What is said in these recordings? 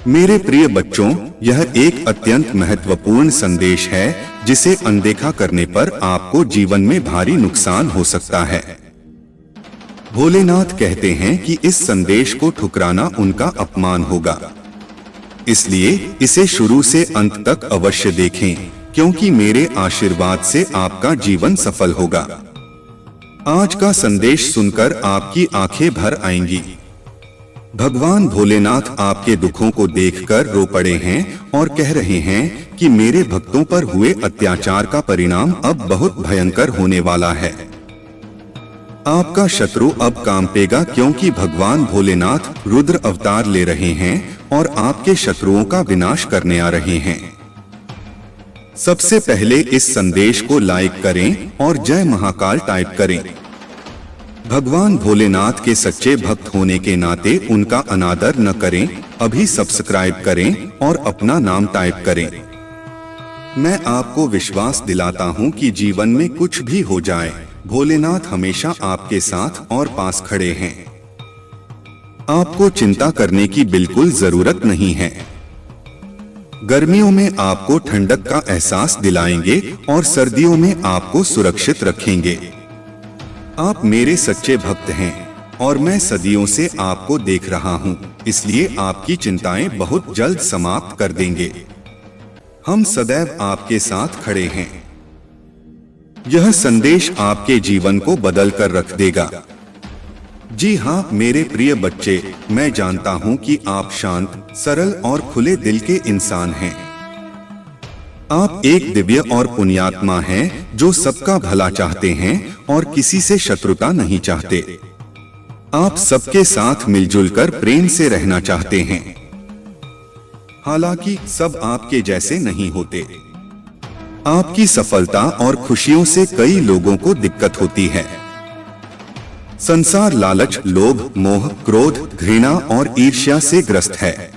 मेरे प्रिय बच्चों, यह एक अत्यंत महत्वपूर्ण संदेश है जिसे अनदेखा करने पर आपको जीवन में भारी नुकसान हो सकता है। भोलेनाथ कहते हैं कि इस संदेश को ठुकराना उनका अपमान होगा। इसलिए इसे शुरू से अंत तक अवश्य देखें, क्योंकि मेरे आशीर्वाद से आपका जीवन सफल होगा। आज का संदेश सुनकर आपकी आंखें भर आएंगी। भगवान भोलेनाथ आपके दुखों को देखकर रो पड़े हैं और कह रहे हैं कि मेरे भक्तों पर हुए अत्याचार का परिणाम अब बहुत भयंकर होने वाला है। आपका शत्रु अब कांपेगा, क्योंकि भगवान भोलेनाथ रुद्र अवतार ले रहे हैं और आपके शत्रुओं का विनाश करने आ रहे हैं। सबसे पहले इस संदेश को लाइक करें और जय महाकाल टाइप करें। भगवान भोलेनाथ के सच्चे भक्त होने के नाते उनका अनादर न करें। अभी सब्सक्राइब करें और अपना नाम टाइप करें। मैं आपको विश्वास दिलाता हूं कि जीवन में कुछ भी हो जाए, भोलेनाथ हमेशा आपके साथ और पास खड़े हैं। आपको चिंता करने की बिल्कुल जरूरत नहीं है। गर्मियों में आपको ठंडक का एहसास दिलाएंगे और सर्दियों में आपको सुरक्षित रखेंगे। आप मेरे सच्चे भक्त हैं और मैं सदियों से आपको देख रहा हूं, इसलिए आपकी चिंताएं बहुत जल्द समाप्त कर देंगे। हम सदैव आपके साथ खड़े हैं। यह संदेश आपके जीवन को बदल कर रख देगा। जी हाँ मेरे प्रिय बच्चे, मैं जानता हूं कि आप शांत, सरल और खुले दिल के इंसान हैं। आप एक दिव्य और पुण्यात्मा हैं जो सबका भला चाहते हैं और किसी से शत्रुता नहीं चाहते। आप सबके साथ मिलजुल कर प्रेम से रहना चाहते हैं। हालांकि सब आपके जैसे नहीं होते। आपकी सफलता और खुशियों से कई लोगों को दिक्कत होती है। संसार लालच, लोभ, मोह, क्रोध, घृणा और ईर्ष्या से ग्रस्त है।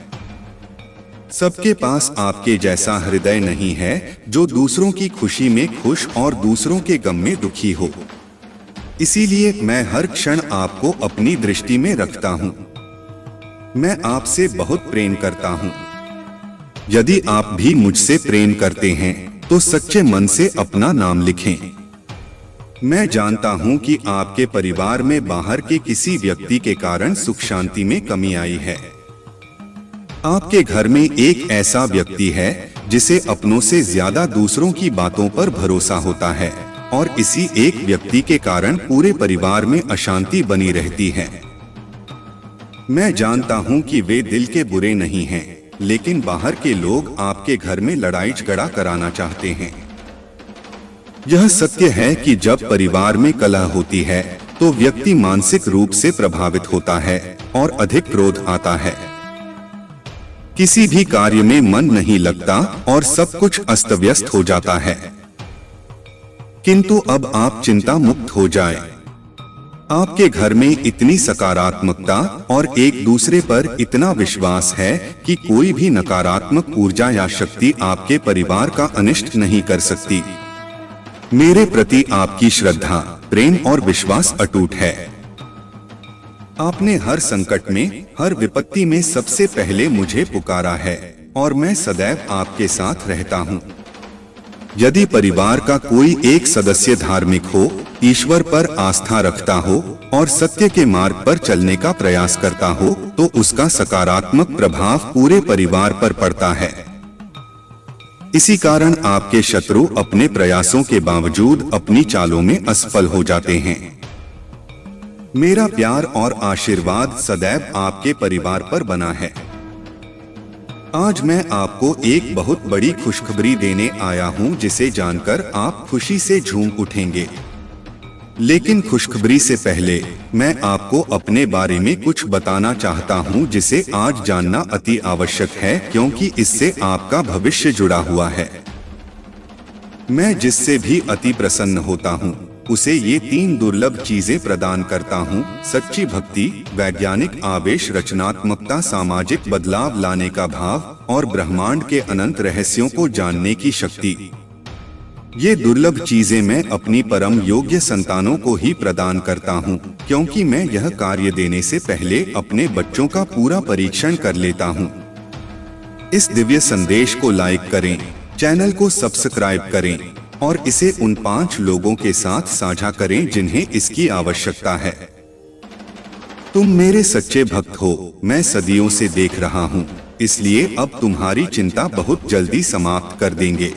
सबके पास आपके जैसा हृदय नहीं है जो दूसरों की खुशी में खुश और दूसरों के गम में दुखी हो। इसीलिए मैं हर क्षण आपको अपनी दृष्टि में रखता हूँ। मैं आपसे बहुत प्रेम करता हूँ। यदि आप भी मुझसे प्रेम करते हैं तो सच्चे मन से अपना नाम लिखें। मैं जानता हूँ कि आपके परिवार में बाहर के किसी व्यक्ति के कारण सुख शांति में कमी आई है। आपके घर में एक ऐसा व्यक्ति है जिसे अपनों से ज्यादा दूसरों की बातों पर भरोसा होता है और इसी एक व्यक्ति के कारण पूरे परिवार में अशांति बनी रहती है। मैं जानता हूं कि वे दिल के बुरे नहीं हैं, लेकिन बाहर के लोग आपके घर में लड़ाई झगड़ा कराना चाहते हैं। यह सत्य है कि जब परिवार में कलह होती है तो व्यक्ति मानसिक रूप से प्रभावित होता है और अधिक क्रोध आता है। किसी भी कार्य में मन नहीं लगता और सब कुछ अस्त व्यस्त हो जाता है। किंतु अब आप चिंता मुक्त हो जाए। आपके घर में इतनी सकारात्मकता और एक दूसरे पर इतना विश्वास है कि कोई भी नकारात्मक ऊर्जा या शक्ति आपके परिवार का अनिष्ट नहीं कर सकती। मेरे प्रति आपकी श्रद्धा, प्रेम और विश्वास अटूट है। आपने हर संकट में, हर विपत्ति में सबसे पहले मुझे पुकारा है और मैं सदैव आपके साथ रहता हूँ। यदि परिवार का कोई एक सदस्य धार्मिक हो, ईश्वर पर आस्था रखता हो और सत्य के मार्ग पर चलने का प्रयास करता हो, तो उसका सकारात्मक प्रभाव पूरे परिवार पर पड़ता है। इसी कारण आपके शत्रु अपने प्रयासों के बावजूद अपनी चालों में असफल हो जाते हैं। मेरा प्यार और आशीर्वाद सदैव आपके परिवार पर बना है। आज मैं आपको एक बहुत बड़ी खुशखबरी देने आया हूं, जिसे जानकर आप खुशी से झूम उठेंगे। लेकिन खुशखबरी से पहले मैं आपको अपने बारे में कुछ बताना चाहता हूं, जिसे आज जानना अति आवश्यक है, क्योंकि इससे आपका भविष्य जुड़ा हुआ है। मैं जिससे भी अति प्रसन्न होता हूं, उसे ये 3 दुर्लभ चीजें प्रदान करता हूँ: सच्ची भक्ति, वैज्ञानिक आवेश, रचनात्मकता, सामाजिक बदलाव लाने का भाव और ब्रह्मांड के अनंत रहस्यों को जानने की शक्ति। ये दुर्लभ चीजें मैं अपनी परम योग्य संतानों को ही प्रदान करता हूँ, क्योंकि मैं यह कार्य देने से पहले अपने बच्चों का पूरा परीक्षण कर लेता हूँ। इस दिव्य संदेश को लाइक करें, चैनल को सब्सक्राइब करें और इसे उन 5 लोगों के साथ साझा करें जिन्हें इसकी आवश्यकता है। तुम मेरे सच्चे भक्त हो, मैं सदियों से देख रहा हूँ, इसलिए अब तुम्हारी चिंता बहुत जल्दी समाप्त कर देंगे।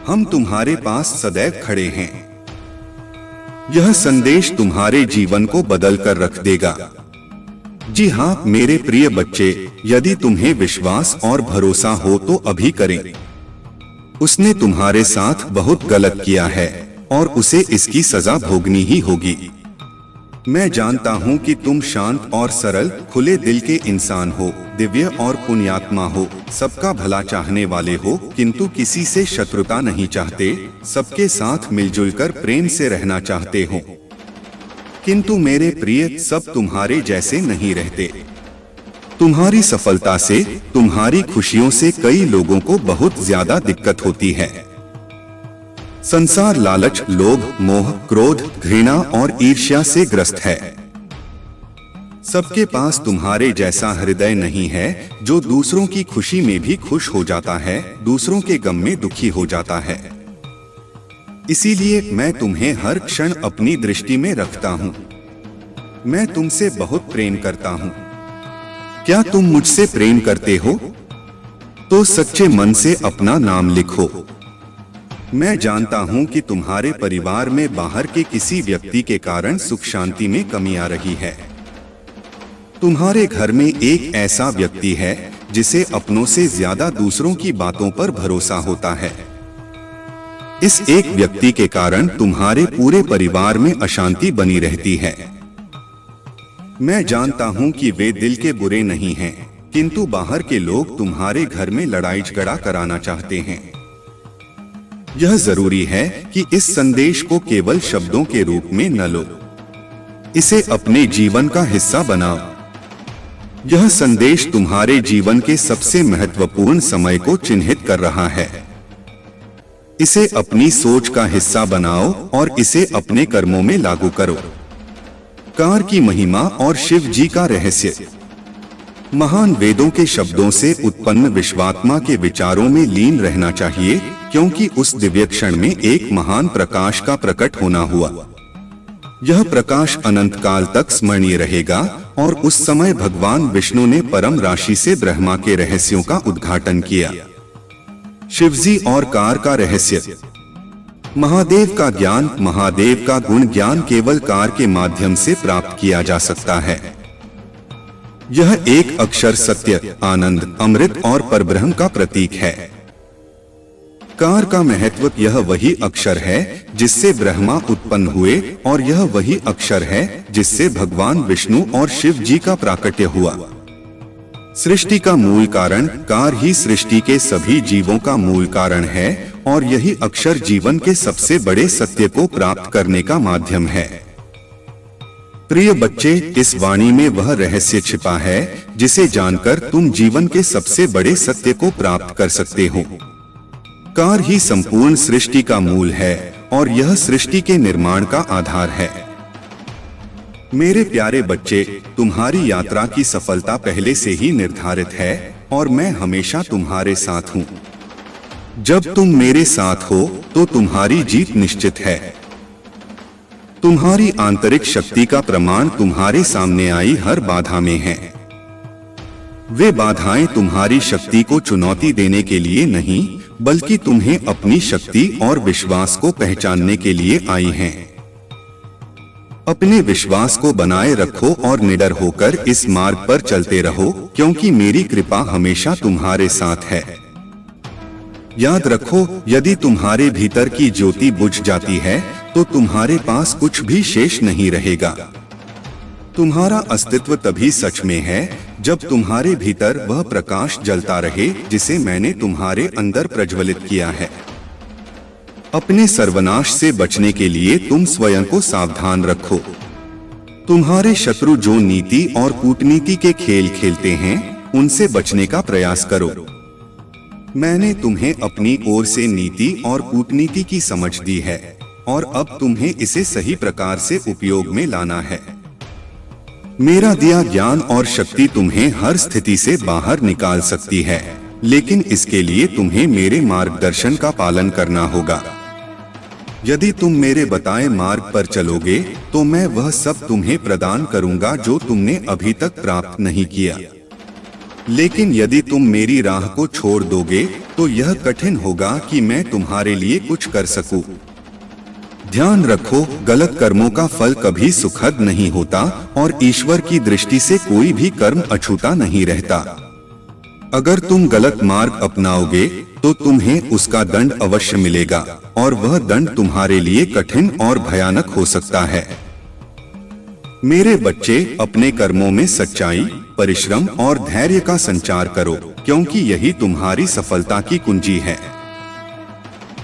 हम तुम्हारे पास सदैव खड़े हैं। यह संदेश तुम्हारे जीवन को बदल कर रख देगा। जी हाँ मेरे प्रिय बच्चे, यदि तुम्हें विश्वास और भरोसा हो तो अभी करें। उसने तुम्हारे साथ बहुत गलत किया है और उसे इसकी सजा भोगनी ही होगी। मैं जानता हूँ कि तुम शांत और सरल, खुले दिल के इंसान हो, दिव्य और पुण्यात्मा हो, सबका भला चाहने वाले हो, किंतु किसी से शत्रुता नहीं चाहते, सबके साथ मिलजुल कर प्रेम से रहना चाहते हो। किंतु मेरे प्रिय, सब तुम्हारे जैसे नहीं रहते। तुम्हारी सफलता से, तुम्हारी खुशियों से कई लोगों को बहुत ज्यादा दिक्कत होती है। संसार लालच, लोभ, मोह, क्रोध, घृणा और ईर्ष्या से ग्रस्त है। सबके पास तुम्हारे जैसा हृदय नहीं है जो दूसरों की खुशी में भी खुश हो जाता है, दूसरों के गम में दुखी हो जाता है। इसीलिए मैं तुम्हें हर क्षण अपनी दृष्टि में रखता हूँ। मैं तुमसे बहुत प्रेम करता हूँ। क्या तुम मुझसे प्रेम करते हो? तो सच्चे मन से अपना नाम लिखो। मैं जानता हूं कि तुम्हारे परिवार में बाहर के किसी व्यक्ति के कारण सुख शांति में कमी आ रही है। तुम्हारे घर में एक ऐसा व्यक्ति है जिसे अपनों से ज्यादा दूसरों की बातों पर भरोसा होता है। इस एक व्यक्ति के कारण तुम्हारे पूरे परिवार में अशांति बनी रहती है। मैं जानता हूं कि वे दिल के बुरे नहीं हैं, किंतु बाहर के लोग तुम्हारे घर में लड़ाई झगड़ा कराना चाहते हैं। यह जरूरी है कि इस संदेश को केवल शब्दों के रूप में न लो, इसे अपने जीवन का हिस्सा बनाओ। यह संदेश तुम्हारे जीवन के सबसे महत्वपूर्ण समय को चिन्हित कर रहा है। इसे अपनी सोच का हिस्सा बनाओ और इसे अपने कर्मों में लागू करो। कार की महिमा और शिव जी का रहस्य। महान वेदों के शब्दों से उत्पन्न विश्वात्मा के विचारों में लीन रहना चाहिए, क्योंकि उस दिव्य क्षण में एक महान प्रकाश का प्रकट होना हुआ। यह प्रकाश अनंत काल तक स्मरणीय रहेगा और उस समय भगवान विष्णु ने परम राशि से ब्रह्मा के रहस्यों का उद्घाटन किया। शिवजी और कार का रहस्य। महादेव का ज्ञान, महादेव का गुण ज्ञान केवल कार के माध्यम से प्राप्त किया जा सकता है। यह एक अक्षर सत्य, आनंद, अमृत और परब्रह्म का प्रतीक है। कार का महत्व, यह वही अक्षर है जिससे ब्रह्मा उत्पन्न हुए और यह वही अक्षर है जिससे भगवान विष्णु और शिव जी का प्राकट्य हुआ। सृष्टि का मूल कारण, कार ही सृष्टि के सभी जीवों का मूल कारण है और यही अक्षर जीवन के सबसे बड़े सत्य को प्राप्त करने का माध्यम है। प्रिय बच्चे, इस वाणी में वह रहस्य छिपा है जिसे जानकर तुम जीवन के सबसे बड़े सत्य को प्राप्त कर सकते हो। कार ही संपूर्ण सृष्टि का मूल है और यह सृष्टि के निर्माण का आधार है। मेरे प्यारे बच्चे, तुम्हारी यात्रा की सफलता पहले से ही निर्धारित है और मैं हमेशा तुम्हारे साथ हूँ। जब तुम मेरे साथ हो तो तुम्हारी जीत निश्चित है। तुम्हारी आंतरिक शक्ति का प्रमाण तुम्हारे सामने आई हर बाधा में है। वे बाधाएं तुम्हारी शक्ति को चुनौती देने के लिए नहीं, बल्कि तुम्हें अपनी शक्ति और विश्वास को पहचानने के लिए आई हैं। अपने विश्वास को बनाए रखो और निडर होकर इस मार्ग पर चलते रहो, क्योंकि मेरी कृपा हमेशा तुम्हारे साथ है। याद रखो, यदि तुम्हारे भीतर की ज्योति बुझ जाती है तो तुम्हारे पास कुछ भी शेष नहीं रहेगा। तुम्हारा अस्तित्व तभी सच में है जब तुम्हारे भीतर वह प्रकाश जलता रहे जिसे मैंने तुम्हारे अंदर प्रज्वलित किया है। अपने सर्वनाश से बचने के लिए तुम स्वयं को सावधान रखो। तुम्हारे शत्रु जो नीति और कूटनीति के खेल खेलते हैं, उनसे बचने का प्रयास करो। मैंने तुम्हें अपनी ओर से नीति और कूटनीति की समझ दी है और अब तुम्हें इसे सही प्रकार से उपयोग में लाना है। मेरा दिया ज्ञान और शक्ति तुम्हें हर स्थिति से बाहर निकाल सकती है। लेकिन इसके लिए तुम्हें मेरे मार्गदर्शन का पालन करना होगा। यदि तुम मेरे बताए मार्ग पर चलोगे तो मैं वह सब तुम्हें प्रदान करूंगा जो तुमने अभी तक प्राप्त नहीं किया। लेकिन यदि तुम मेरी राह को छोड़ दोगे तो यह कठिन होगा कि मैं तुम्हारे लिए कुछ कर सकूं। ध्यान रखो, गलत कर्मों का फल कभी सुखद नहीं होता और ईश्वर की दृष्टि से कोई भी कर्म अछूता नहीं रहता। अगर तुम गलत मार्ग अपनाओगे तो तुम्हें उसका दंड अवश्य मिलेगा और वह दंड तुम्हारे लिए कठिन और भयानक हो सकता है। मेरे बच्चे, अपने कर्मों में सच्चाई, परिश्रम और धैर्य का संचार करो, क्योंकि यही तुम्हारी सफलता की कुंजी है।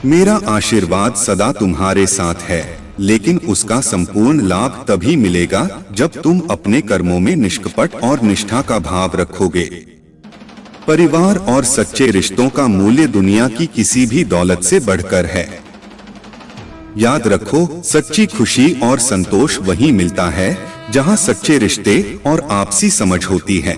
मेरा आशीर्वाद सदा तुम्हारे साथ है, लेकिन उसका संपूर्ण लाभ तभी मिलेगा जब तुम अपने कर्मों में निष्कपट और निष्ठा का भाव रखोगे। परिवार और सच्चे रिश्तों का मूल्य दुनिया की किसी भी दौलत से बढ़कर है। याद रखो, सच्ची खुशी और संतोष वहीं मिलता है जहां सच्चे रिश्ते और आपसी समझ होती है।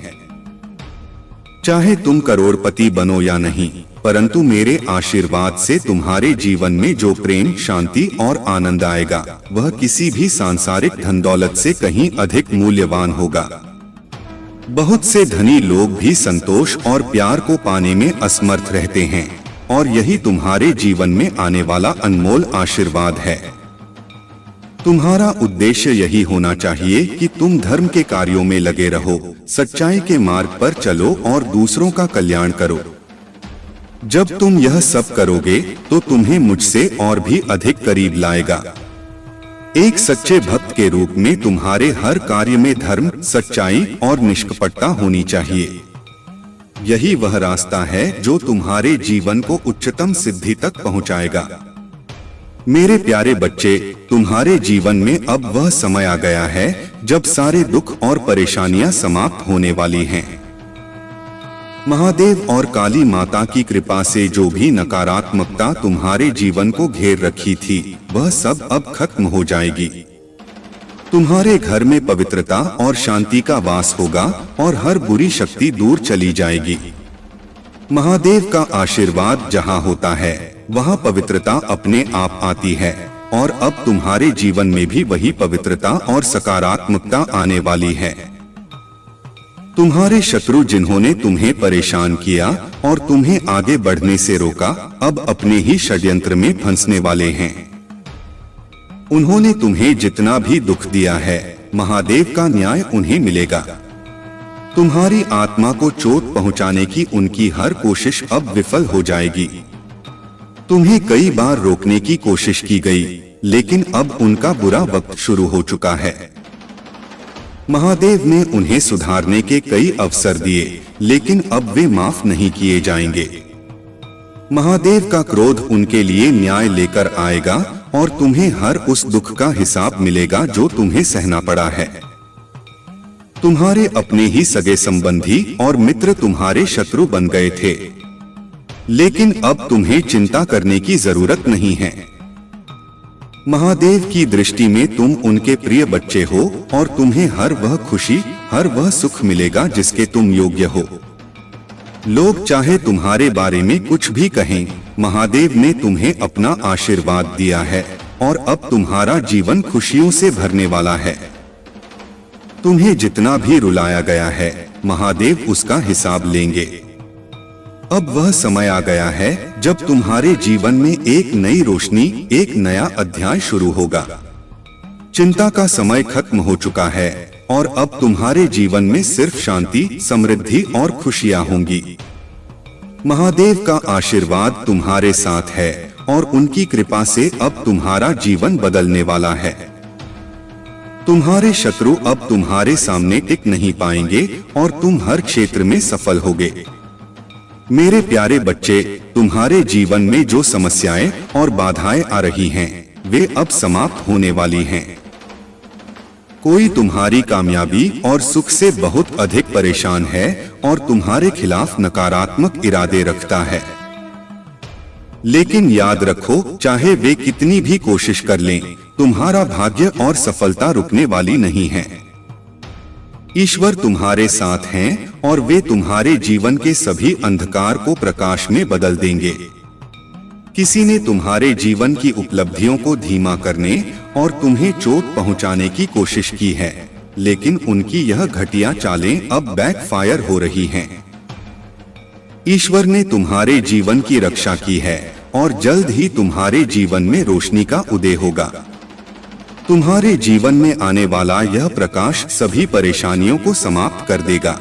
चाहे तुम करोड़पति बनो या नहीं, परंतु मेरे आशीर्वाद से तुम्हारे जीवन में जो प्रेम, शांति और आनंद आएगा वह किसी भी सांसारिक धन दौलत से कहीं अधिक मूल्यवान होगा। बहुत से धनी लोग भी संतोष और प्यार को पाने में असमर्थ रहते हैं और यही तुम्हारे जीवन में आने वाला अनमोल आशीर्वाद है। तुम्हारा उद्देश्य यही होना चाहिए कि तुम धर्म के कार्यों में लगे रहो, सच्चाई के मार्ग पर चलो और दूसरों का कल्याण करो। जब तुम यह सब करोगे तो तुम्हें मुझसे और भी अधिक करीब लाएगा। एक सच्चे भक्त के रूप में तुम्हारे हर कार्य में धर्म, सच्चाई और निष्कपटता होनी चाहिए। यही वह रास्ता है जो तुम्हारे जीवन को उच्चतम सिद्धि तक पहुंचाएगा। मेरे प्यारे बच्चे, तुम्हारे जीवन में अब वह समय आ गया है जब सारे दुख और परेशानियां समाप्त होने वाली हैं। महादेव और काली माता की कृपा से जो भी नकारात्मकता तुम्हारे जीवन को घेर रखी थी वह सब अब खत्म हो जाएगी। तुम्हारे घर में पवित्रता और शांति का वास होगा और हर बुरी शक्ति दूर चली जाएगी। महादेव का आशीर्वाद जहां होता है वहां पवित्रता अपने आप आती है और अब तुम्हारे जीवन में भी वही पवित्रता और सकारात्मकता आने वाली है। तुम्हारे शत्रु जिन्होंने तुम्हें परेशान किया और तुम्हें आगे बढ़ने से रोका, अब अपने ही षड्यंत्र में फंसने वाले हैं। उन्होंने तुम्हें जितना भी दुख दिया है, महादेव का न्याय उन्हें मिलेगा। तुम्हारी आत्मा को चोट पहुंचाने की उनकी हर कोशिश अब विफल हो जाएगी। तुम्हें कई बार रोकने की कोशिश की गई, लेकिन अब उनका बुरा वक्त शुरू हो चुका है। महादेव ने उन्हें सुधारने के कई अवसर दिए, लेकिन अब वे माफ नहीं किए जाएंगे। महादेव का क्रोध उनके लिए न्याय लेकर आएगा और तुम्हें हर उस दुख का हिसाब मिलेगा जो तुम्हें सहना पड़ा है। तुम्हारे अपने ही सगे संबंधी और मित्र तुम्हारे शत्रु बन गए थे, लेकिन अब तुम्हें चिंता करने की जरूरत नहीं है। महादेव की दृष्टि में तुम उनके प्रिय बच्चे हो और तुम्हें हर वह खुशी, हर वह सुख मिलेगा जिसके तुम योग्य हो। लोग चाहे तुम्हारे बारे में कुछ भी कहें, महादेव ने तुम्हें अपना आशीर्वाद दिया है और अब तुम्हारा जीवन खुशियों से भरने वाला है। तुम्हें जितना भी रुलाया गया है, महादेव उसका हिसाब लेंगे। अब वह समय आ गया है जब तुम्हारे जीवन में एक नई रोशनी, एक नया अध्याय शुरू होगा। चिंता का समय खत्म हो चुका है और अब तुम्हारे जीवन में सिर्फ शांति, समृद्धि और खुशियां होंगी। महादेव का आशीर्वाद तुम्हारे साथ है और उनकी कृपा से अब तुम्हारा जीवन बदलने वाला है। तुम्हारे शत्रु अब तुम्हारे सामने टिक नहीं पाएंगे और तुम हर क्षेत्र में सफल होगे। मेरे प्यारे बच्चे, तुम्हारे जीवन में जो समस्याएं और बाधाएं आ रही हैं, वे अब समाप्त होने वाली हैं। कोई तुम्हारी कामयाबी और सुख से बहुत अधिक परेशान है और तुम्हारे खिलाफ नकारात्मक इरादे रखता है। लेकिन याद रखो, चाहे वे कितनी भी कोशिश कर लें, तुम्हारा भाग्य और सफलता रुकने वाली नहीं है। ईश्वर तुम्हारे साथ हैं और वे तुम्हारे जीवन के सभी अंधकार को प्रकाश में बदल देंगे। किसी ने तुम्हारे जीवन की उपलब्धियों को धीमा करने और तुम्हें चोट पहुंचाने की कोशिश की है, लेकिन उनकी यह घटिया चालें अब बैकफायर हो रही हैं। ईश्वर ने तुम्हारे जीवन की रक्षा की है और जल्द ही तुम्हारे जीवन में रोशनी का उदय होगा। तुम्हारे जीवन में आने वाला यह प्रकाश सभी परेशानियों को समाप्त कर देगा।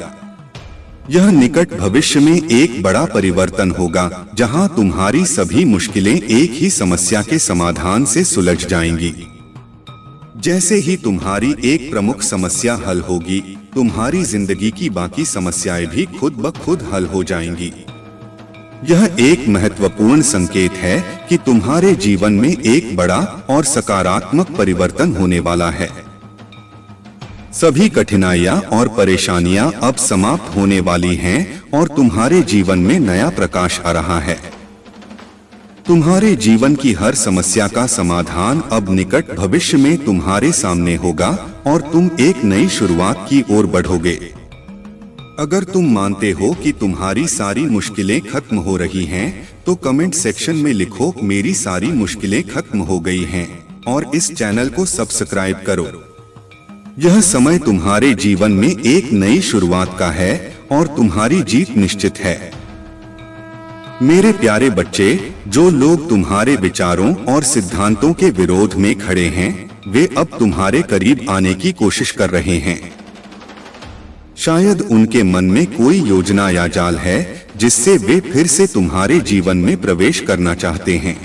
यह निकट भविष्य में एक बड़ा परिवर्तन होगा, जहां तुम्हारी सभी मुश्किलें एक ही समस्या के समाधान से सुलझ जाएंगी। जैसे ही तुम्हारी एक प्रमुख समस्या हल होगी, तुम्हारी जिंदगी की बाकी समस्याएं भी खुद ब खुद हल हो जाएंगी। यह एक महत्वपूर्ण संकेत है कि तुम्हारे जीवन में एक बड़ा और सकारात्मक परिवर्तन होने वाला है। सभी कठिनाइयां और परेशानियां अब समाप्त होने वाली हैं और तुम्हारे जीवन में नया प्रकाश आ रहा है। तुम्हारे जीवन की हर समस्या का समाधान अब निकट भविष्य में तुम्हारे सामने होगा और तुम एक नई शुरुआत की ओर बढ़ोगे। अगर तुम मानते हो कि तुम्हारी सारी मुश्किलें खत्म हो रही हैं, तो कमेंट सेक्शन में लिखो मेरी सारी मुश्किलें खत्म हो गई हैं और इस चैनल को सब्सक्राइब करो। यह समय तुम्हारे जीवन में एक नई शुरुआत का है और तुम्हारी जीत निश्चित है। मेरे प्यारे बच्चे, जो लोग तुम्हारे विचारों और सिद्धांतों के विरोध में खड़े हैं, वे अब तुम्हारे करीब आने की कोशिश कर रहे हैं। शायद उनके मन में कोई योजना या जाल है जिससे वे फिर से तुम्हारे जीवन में प्रवेश करना चाहते हैं।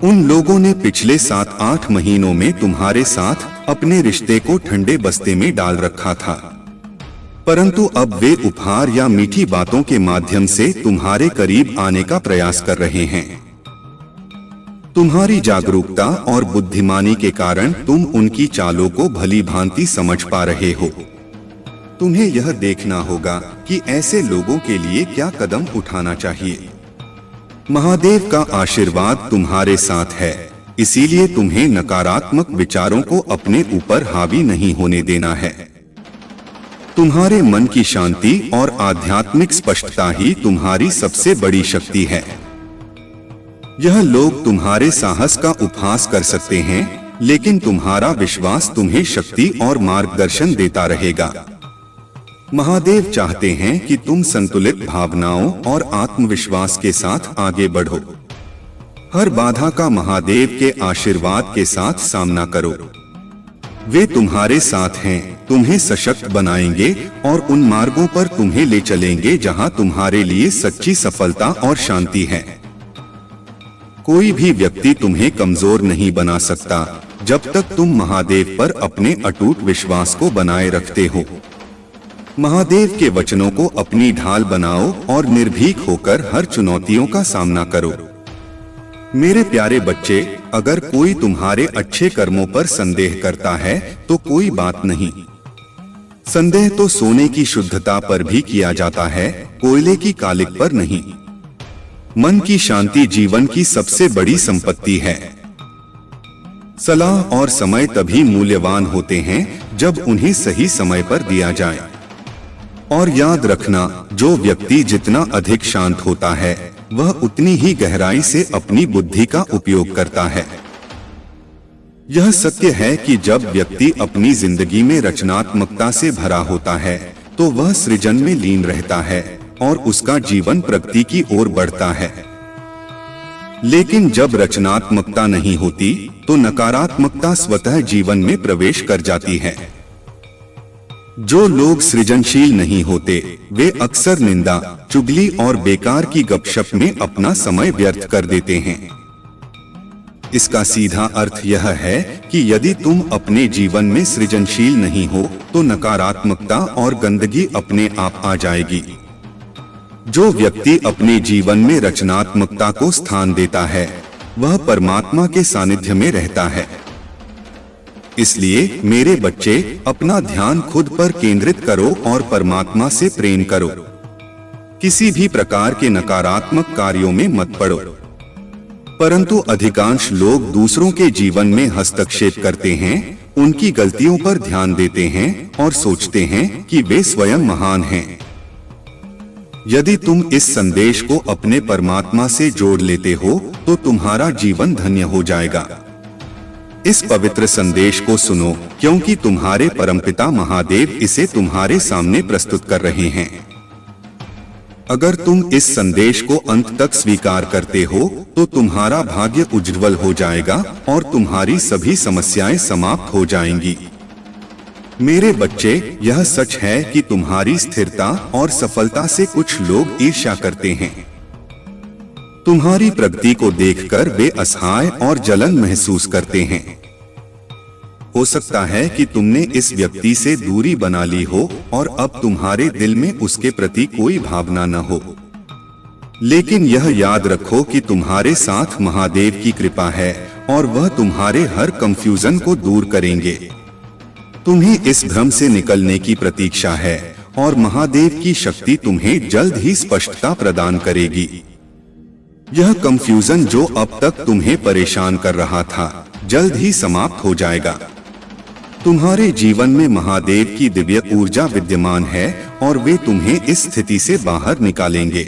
उन लोगों ने पिछले 7-8 महीनों में तुम्हारे साथ अपने रिश्ते को ठंडे बस्ते में डाल रखा था, परंतु अब वे उपहार या मीठी बातों के माध्यम से तुम्हारे करीब आने का प्रयास कर रहे हैं। तुम्हारी जागरूकता और बुद्धिमानी के कारण तुम उनकी चालों को भली भांति समझ पा रहे हो। तुम्हें यह देखना होगा कि ऐसे लोगों के लिए क्या कदम उठाना चाहिए। महादेव का आशीर्वाद तुम्हारे साथ है, इसीलिए तुम्हें नकारात्मक विचारों को अपने ऊपर हावी नहीं होने देना है। तुम्हारे मन की शांति और आध्यात्मिक स्पष्टता ही तुम्हारी सबसे बड़ी शक्ति है। यह लोग तुम्हारे साहस का उपहास कर सकते हैं, लेकिन तुम्हारा विश्वास तुम्हें शक्ति और मार्गदर्शन देता रहेगा। महादेव चाहते हैं कि तुम संतुलित भावनाओं और आत्मविश्वास के साथ आगे बढ़ो। हर बाधा का महादेव के आशीर्वाद के साथ सामना करो। वे तुम्हारे साथ हैं, तुम्हें सशक्त बनाएंगे और उन मार्गों पर तुम्हें ले चलेंगे जहां तुम्हारे लिए सच्ची सफलता और शांति है। कोई भी व्यक्ति तुम्हें कमजोर नहीं बना सकता जब तक तुम महादेव पर अपने अटूट विश्वास को बनाए रखते हो। महादेव के वचनों को अपनी ढाल बनाओ और निर्भीक होकर हर चुनौतियों का सामना करो। मेरे प्यारे बच्चे, अगर कोई तुम्हारे अच्छे कर्मों पर संदेह करता है तो कोई बात नहीं। संदेह तो सोने की शुद्धता पर भी किया जाता है, कोयले की कालिक पर नहीं। मन की शांति जीवन की सबसे बड़ी संपत्ति है। सलाह और समय तभी मूल्यवान होते हैं जब उन्हें सही समय पर दिया जाए। और याद रखना, जो व्यक्ति जितना अधिक शांत होता है वह उतनी ही गहराई से अपनी बुद्धि का उपयोग करता है। यह सत्य है कि जब व्यक्ति अपनी जिंदगी में रचनात्मकता से भरा होता है तो वह सृजन में लीन रहता है और उसका जीवन प्रगति की ओर बढ़ता है। लेकिन जब रचनात्मकता नहीं होती तो नकारात्मकता स्वतः जीवन में प्रवेश कर जाती है। जो लोग सृजनशील नहीं होते वे अक्सर निंदा, चुगली और बेकार की गपशप में अपना समय व्यर्थ कर देते हैं। इसका सीधा अर्थ यह है कि यदि तुम अपने जीवन में सृजनशील नहीं हो तो नकारात्मकता और गंदगी अपने आप आ जाएगी। जो व्यक्ति अपने जीवन में रचनात्मकता को स्थान देता है वह परमात्मा के सानिध्य में रहता है। इसलिए मेरे बच्चे, अपना ध्यान खुद पर केंद्रित करो और परमात्मा से प्रेम करो। किसी भी प्रकार के नकारात्मक कार्यों में मत पड़ो। परंतु अधिकांश लोग दूसरों के जीवन में हस्तक्षेप करते हैं उनकी गलतियों पर ध्यान देते हैं और सोचते हैं कि वे स्वयं महान हैं। यदि तुम इस संदेश को अपने परमात्मा से जोड़ लेते हो तो तुम्हारा जीवन धन्य हो जाएगा। इस पवित्र संदेश को सुनो, क्योंकि तुम्हारे परमपिता महादेव इसे तुम्हारे सामने प्रस्तुत कर रहे हैं। अगर तुम इस संदेश को अंत तक स्वीकार करते हो तो तुम्हारा भाग्य उज्जवल हो जाएगा और तुम्हारी सभी समस्याएं समाप्त हो जाएंगी। मेरे बच्चे, यह सच है कि तुम्हारी स्थिरता और सफलता से कुछ लोग ईर्ष्या करते हैं। तुम्हारी प्रगति को देखकर वे असहाय और जलन महसूस करते हैं। हो सकता है कि तुमने इस व्यक्ति से दूरी बना ली हो और अब तुम्हारे दिल में उसके प्रति कोई भावना न हो। लेकिन यह याद रखो कि तुम्हारे साथ महादेव की कृपा है और वह तुम्हारे हर कंफ्यूजन को दूर करेंगे। तुम्हें इस भ्रम से निकलने की प्रतीक्षा है और महादेव की शक्ति तुम्हें जल्द ही स्पष्टता प्रदान करेगी। यह कंफ्यूजन जो अब तक तुम्हें परेशान कर रहा था, जल्द ही समाप्त हो जाएगा। तुम्हारे जीवन में महादेव की दिव्य ऊर्जा विद्यमान है और वे तुम्हें इस स्थिति से बाहर निकालेंगे।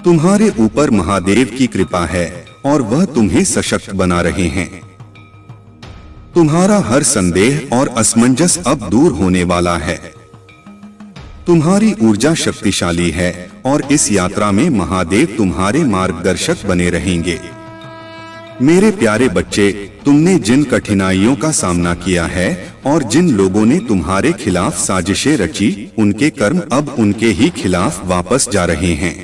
तुम्हारे ऊपर महादेव की कृपा है और वह तुम्हें सशक्त बना रहे हैं। तुम्हारा हर संदेह और असमंजस अब दूर होने वाला है। तुम्हारी ऊर्जा शक्तिशाली है और इस यात्रा में महादेव तुम्हारे मार्गदर्शक बने रहेंगे। मेरे प्यारे बच्चे, तुमने जिन कठिनाइयों का सामना किया है और जिन लोगों ने तुम्हारे खिलाफ साजिशें रची, उनके कर्म अब उनके ही खिलाफ वापस जा रहे हैं।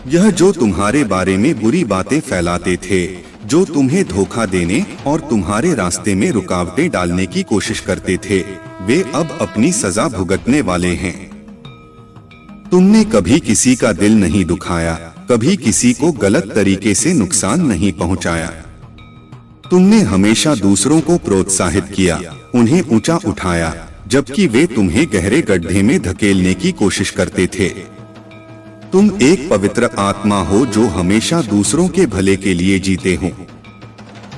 यह जो तुम्हारे बारे में बुरी बातें फैलाते थे, जो तुम्हें धोखा देने और तुम्हारे रास्ते में रुकावटें डालने की कोशिश करते थे, वे अब अपनी सजा भुगतने वाले हैं। तुमने कभी किसी का दिल नहीं दुखाया, कभी किसी को गलत तरीके से नुकसान नहीं पहुंचाया। तुमने हमेशा दूसरों को प्रोत्साहित किया, उन्हें ऊंचा उठाया, जबकि वे तुम्हें गहरे गड्ढे में धकेलने की कोशिश करते थे। तुम एक पवित्र आत्मा हो जो हमेशा दूसरों के भले के लिए जीते हो,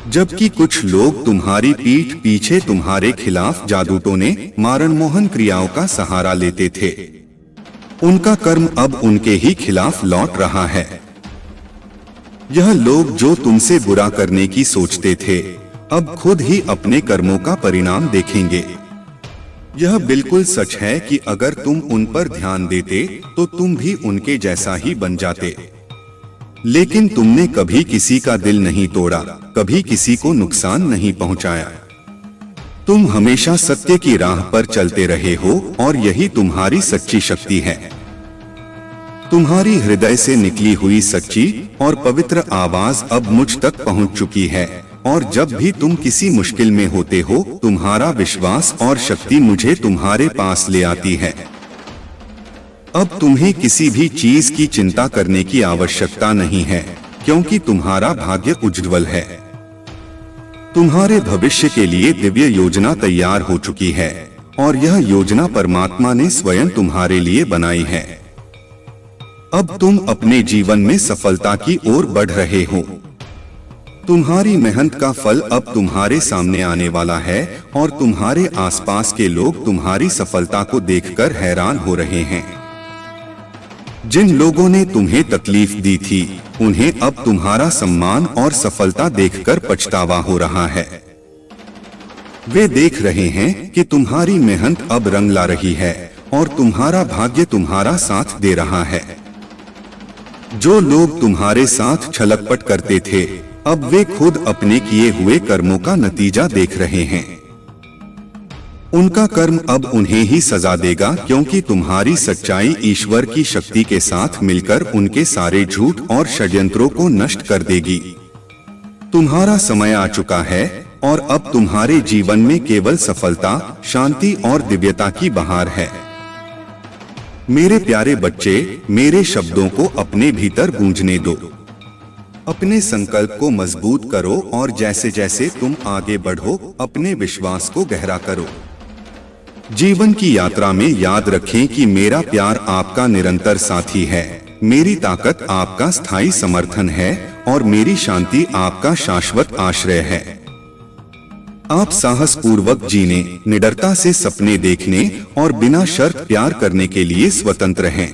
जबकि कुछ लोग तुम्हारी पीठ पीछे तुम्हारे खिलाफ जादू टोने, मारणमोहन क्रियाओं का सहारा लेते थे। उनका कर्म अब उनके ही खिलाफ लौट रहा है। यह लोग जो तुमसे बुरा करने की सोचते थे, अब खुद ही अपने कर्मों का परिणाम देखेंगे। यह बिल्कुल सच है कि अगर तुम उन पर ध्यान देते तो तुम भी उनके जैसा ही बन जाते। लेकिन तुमने कभी किसी का दिल नहीं तोड़ा, कभी किसी को नुकसान नहीं पहुंचाया। तुम हमेशा सत्य की राह पर चलते रहे हो और यही तुम्हारी सच्ची शक्ति है। तुम्हारी हृदय से निकली हुई सच्ची और पवित्र आवाज अब मुझ तक पहुंच चुकी है और जब भी तुम किसी मुश्किल में होते हो, तुम्हारा विश्वास और शक्ति मुझे तुम्हारे पास ले आती है। अब तुम्हें किसी भी चीज की चिंता करने की आवश्यकता नहीं है, क्योंकि तुम्हारा भाग्य उज्जवल है। तुम्हारे भविष्य के लिए दिव्य योजना तैयार हो चुकी है और यह योजना परमात्मा ने स्वयं तुम्हारे लिए बनाई है। अब तुम अपने जीवन में सफलता की ओर बढ़ रहे हो। तुम्हारी मेहनत का फल अब तुम्हारे सामने आने वाला है और तुम्हारे आसपास के लोग तुम्हारी सफलता को देखकर हैरान हो रहे हैं। जिन लोगों ने तुम्हें तकलीफ दी थी, उन्हें अब तुम्हारा सम्मान और सफलता देखकर पछतावा हो रहा है। वे देख रहे हैं कि तुम्हारी मेहनत अब रंग ला रही है और तुम्हारा भाग्य तुम्हारा साथ दे रहा है। जो लोग तुम्हारे साथ छलकपट करते थे, अब वे खुद अपने किए हुए कर्मों का नतीजा देख रहे हैं। उनका कर्म अब उन्हें ही सजा देगा, क्योंकि तुम्हारी सच्चाई ईश्वर की शक्ति के साथ मिलकर उनके सारे झूठ और षड्यंत्रों को नष्ट कर देगी। तुम्हारा समय आ चुका है और अब तुम्हारे जीवन में केवल सफलता, शांति और दिव्यता की बहार है। मेरे प्यारे बच्चे, मेरे शब्दों को अपने भीतर गूंजने दो। अपने संकल्प को मजबूत करो और जैसे जैसे तुम आगे बढ़ो, अपने विश्वास को गहरा करो। जीवन की यात्रा में याद रखें कि मेरा प्यार आपका निरंतर साथी है, मेरी ताकत आपका स्थायी समर्थन है और मेरी शांति आपका शाश्वत आश्रय है। आप साहस पूर्वक जीने, निडरता से सपने देखने और बिना शर्त प्यार करने के लिए स्वतंत्र हैं।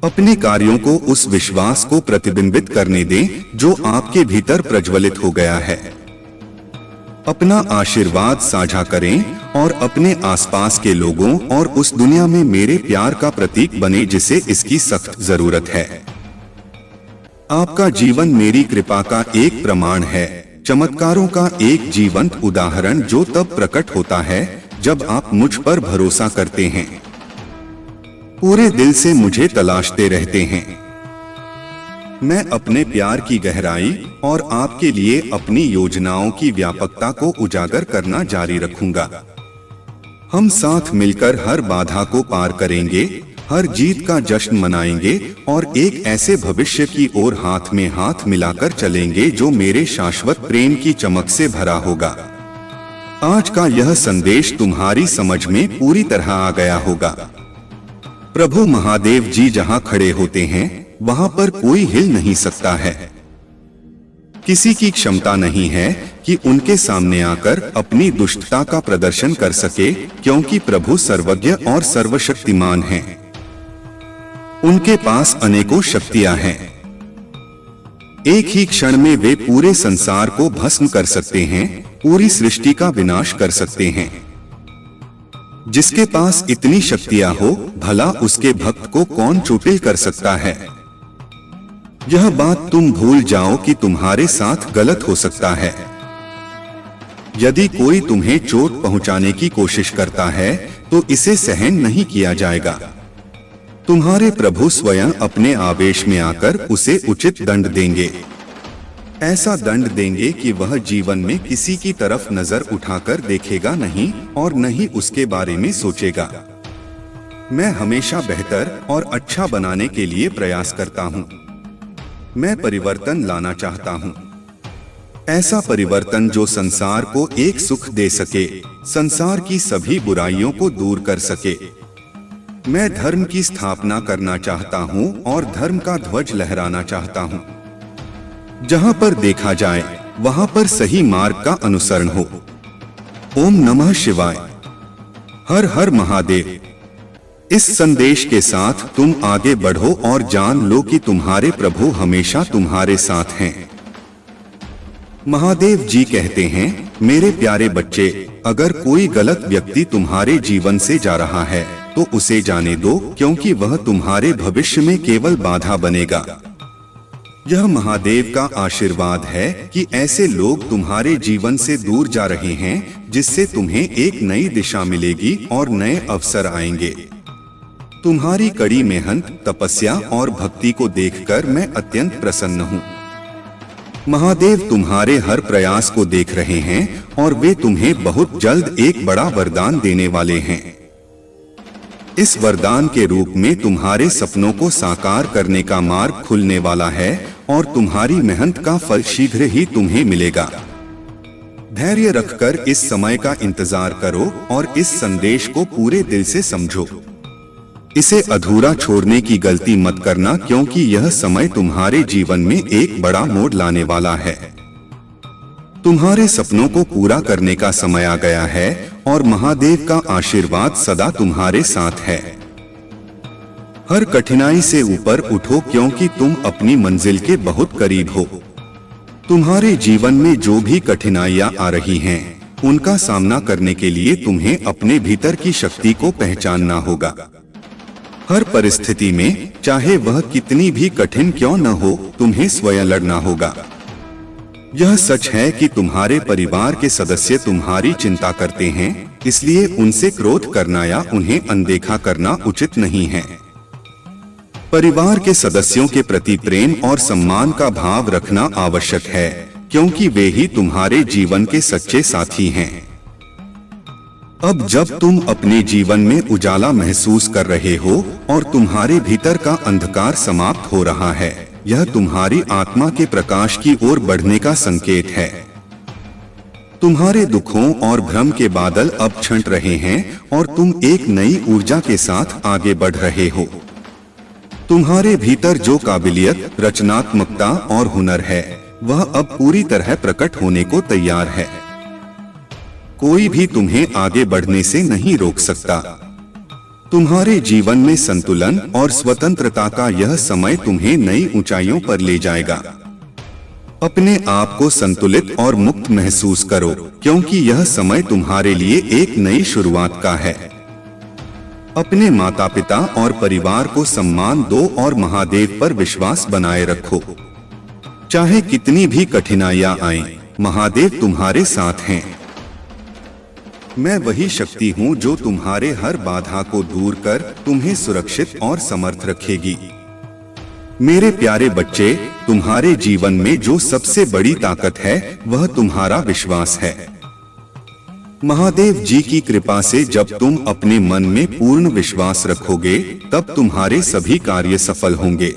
अपने कार्यों को उस विश्वास को प्रतिबिंबित करने दें जो आपके भीतर प्रज्वलित हो गया है। अपना आशीर्वाद साझा करें और अपने आसपास के लोगों और उस दुनिया में मेरे प्यार का प्रतीक बने जिसे इसकी सख्त जरूरत है। आपका जीवन मेरी कृपा का एक प्रमाण है, चमत्कारों का एक जीवंत उदाहरण जो तब प्रकट होता है जब आप मुझ पर भरोसा करते हैं, पूरे दिल से मुझे तलाशते रहते हैं। मैं अपने प्यार की गहराई और आपके लिए अपनी योजनाओं की व्यापकता को उजागर करना जारी रखूंगा। हम साथ मिलकर हर बाधा को पार करेंगे, हर जीत का जश्न मनाएंगे और एक ऐसे भविष्य की ओर हाथ में हाथ मिलाकर चलेंगे जो मेरे शाश्वत प्रेम की चमक से भरा होगा। आज का यह संदेश तुम्हारी समझ में पूरी तरह आ गया होगा। प्रभु महादेव जी जहां खड़े होते हैं वहां पर कोई हिल नहीं सकता है। किसी की क्षमता नहीं है कि उनके सामने आकर अपनी दुष्टता का प्रदर्शन कर सके, क्योंकि प्रभु सर्वज्ञ और सर्वशक्तिमान हैं। उनके पास अनेकों शक्तियां हैं। एक ही क्षण में वे पूरे संसार को भस्म कर सकते हैं, पूरी सृष्टि का विनाश कर सकते हैं। जिसके पास इतनी शक्तियां हो, भला उसके भक्त को कौन चोटिल कर सकता है। यह बात तुम भूल जाओ कि तुम्हारे साथ गलत हो सकता है। यदि कोई तुम्हें चोट पहुंचाने की कोशिश करता है तो इसे सहन नहीं किया जाएगा। तुम्हारे प्रभु स्वयं अपने आवेश में आकर उसे उचित दंड देंगे। ऐसा दंड देंगे कि वह जीवन में किसी की तरफ नजर उठाकर देखेगा नहीं और न ही उसके बारे में सोचेगा। मैं हमेशा बेहतर और अच्छा बनाने के लिए प्रयास करता हूँ। मैं परिवर्तन लाना चाहता हूँ, ऐसा परिवर्तन जो संसार को एक सुख दे सके, संसार की सभी बुराइयों को दूर कर सके। मैं धर्म की स्थापना करना चाहता हूँ और धर्म का ध्वज लहराना चाहता हूँ। जहाँ पर देखा जाए वहाँ पर सही मार्ग का अनुसरण हो। ओम नमः शिवाय। हर हर महादेव। इस संदेश के साथ तुम आगे बढ़ो और जान लो कि तुम्हारे प्रभु हमेशा तुम्हारे साथ हैं। महादेव जी कहते हैं, मेरे प्यारे बच्चे, अगर कोई गलत व्यक्ति तुम्हारे जीवन से जा रहा है तो उसे जाने दो, क्योंकि वह तुम्हारे भविष्य में केवल बाधा बनेगा। यह महादेव का आशीर्वाद है कि ऐसे लोग तुम्हारे जीवन से दूर जा रहे हैं, जिससे तुम्हें एक नई दिशा मिलेगी और नए अवसर आएंगे। तुम्हारी कड़ी मेहनत, तपस्या और भक्ति को देखकर मैं अत्यंत प्रसन्न हूँ। महादेव तुम्हारे हर प्रयास को देख रहे हैं और वे तुम्हें बहुत जल्द एक बड़ा वरदान देने वाले हैं। इस वरदान के रूप में तुम्हारे सपनों को साकार करने का मार्ग खुलने वाला है और तुम्हारी मेहनत का फल शीघ्र ही तुम्हें मिलेगा। धैर्य रखकर इस समय का इंतजार करो और इस संदेश को पूरे दिल से समझो। इसे अधूरा छोड़ने की गलती मत करना, क्योंकि यह समय तुम्हारे जीवन में एक बड़ा मोड़ लाने वाला है। तुम्हारे सपनों को पूरा करने का समय आ गया है और महादेव का आशीर्वाद सदा तुम्हारे साथ है। हर कठिनाई से ऊपर उठो, क्योंकि तुम अपनी मंजिल के बहुत करीब हो। तुम्हारे जीवन में जो भी कठिनाइयां आ रही हैं, उनका सामना करने के लिए तुम्हें अपने भीतर की शक्ति को पहचानना होगा। हर परिस्थिति में, चाहे वह कितनी भी कठिन क्यों न हो, तुम्हें स्वयं लड़ना होगा। यह सच है कि तुम्हारे परिवार के सदस्य तुम्हारी चिंता करते हैं, इसलिए उनसे क्रोध करना या उन्हें अनदेखा करना उचित नहीं है। परिवार के सदस्यों के प्रति प्रेम और सम्मान का भाव रखना आवश्यक है, क्योंकि वे ही तुम्हारे जीवन के सच्चे साथी हैं। अब जब तुम अपने जीवन में उजाला महसूस कर रहे हो और तुम्हारे भीतर का अंधकार समाप्त हो रहा है, यह तुम्हारी आत्मा के प्रकाश की ओर बढ़ने का संकेत है। तुम्हारे दुखों और भ्रम के बादल अब छंट रहे हैं और तुम एक नई ऊर्जा के साथ आगे बढ़ रहे हो। तुम्हारे भीतर जो काबिलियत, रचनात्मकता और हुनर है, वह अब पूरी तरह प्रकट होने को तैयार है। कोई भी तुम्हें आगे बढ़ने से नहीं रोक सकता। तुम्हारे जीवन में संतुलन और स्वतंत्रता का यह समय तुम्हें नई ऊंचाइयों पर ले जाएगा। अपने आप को संतुलित और मुक्त महसूस करो, क्योंकि यह समय तुम्हारे लिए एक नई शुरुआत का है। अपने माता पिता और परिवार को सम्मान दो और महादेव पर विश्वास बनाए रखो। चाहे कितनी भी कठिनाइयां आएं, महादेव तुम्हारे साथ हैं। मैं वही शक्ति हूँ जो तुम्हारे हर बाधा को दूर कर तुम्हें सुरक्षित और समर्थ रखेगी। मेरे प्यारे बच्चे, तुम्हारे जीवन में जो सबसे बड़ी ताकत है वह तुम्हारा विश्वास है। महादेव जी की कृपा से जब तुम अपने मन में पूर्ण विश्वास रखोगे, तब तुम्हारे सभी कार्य सफल होंगे।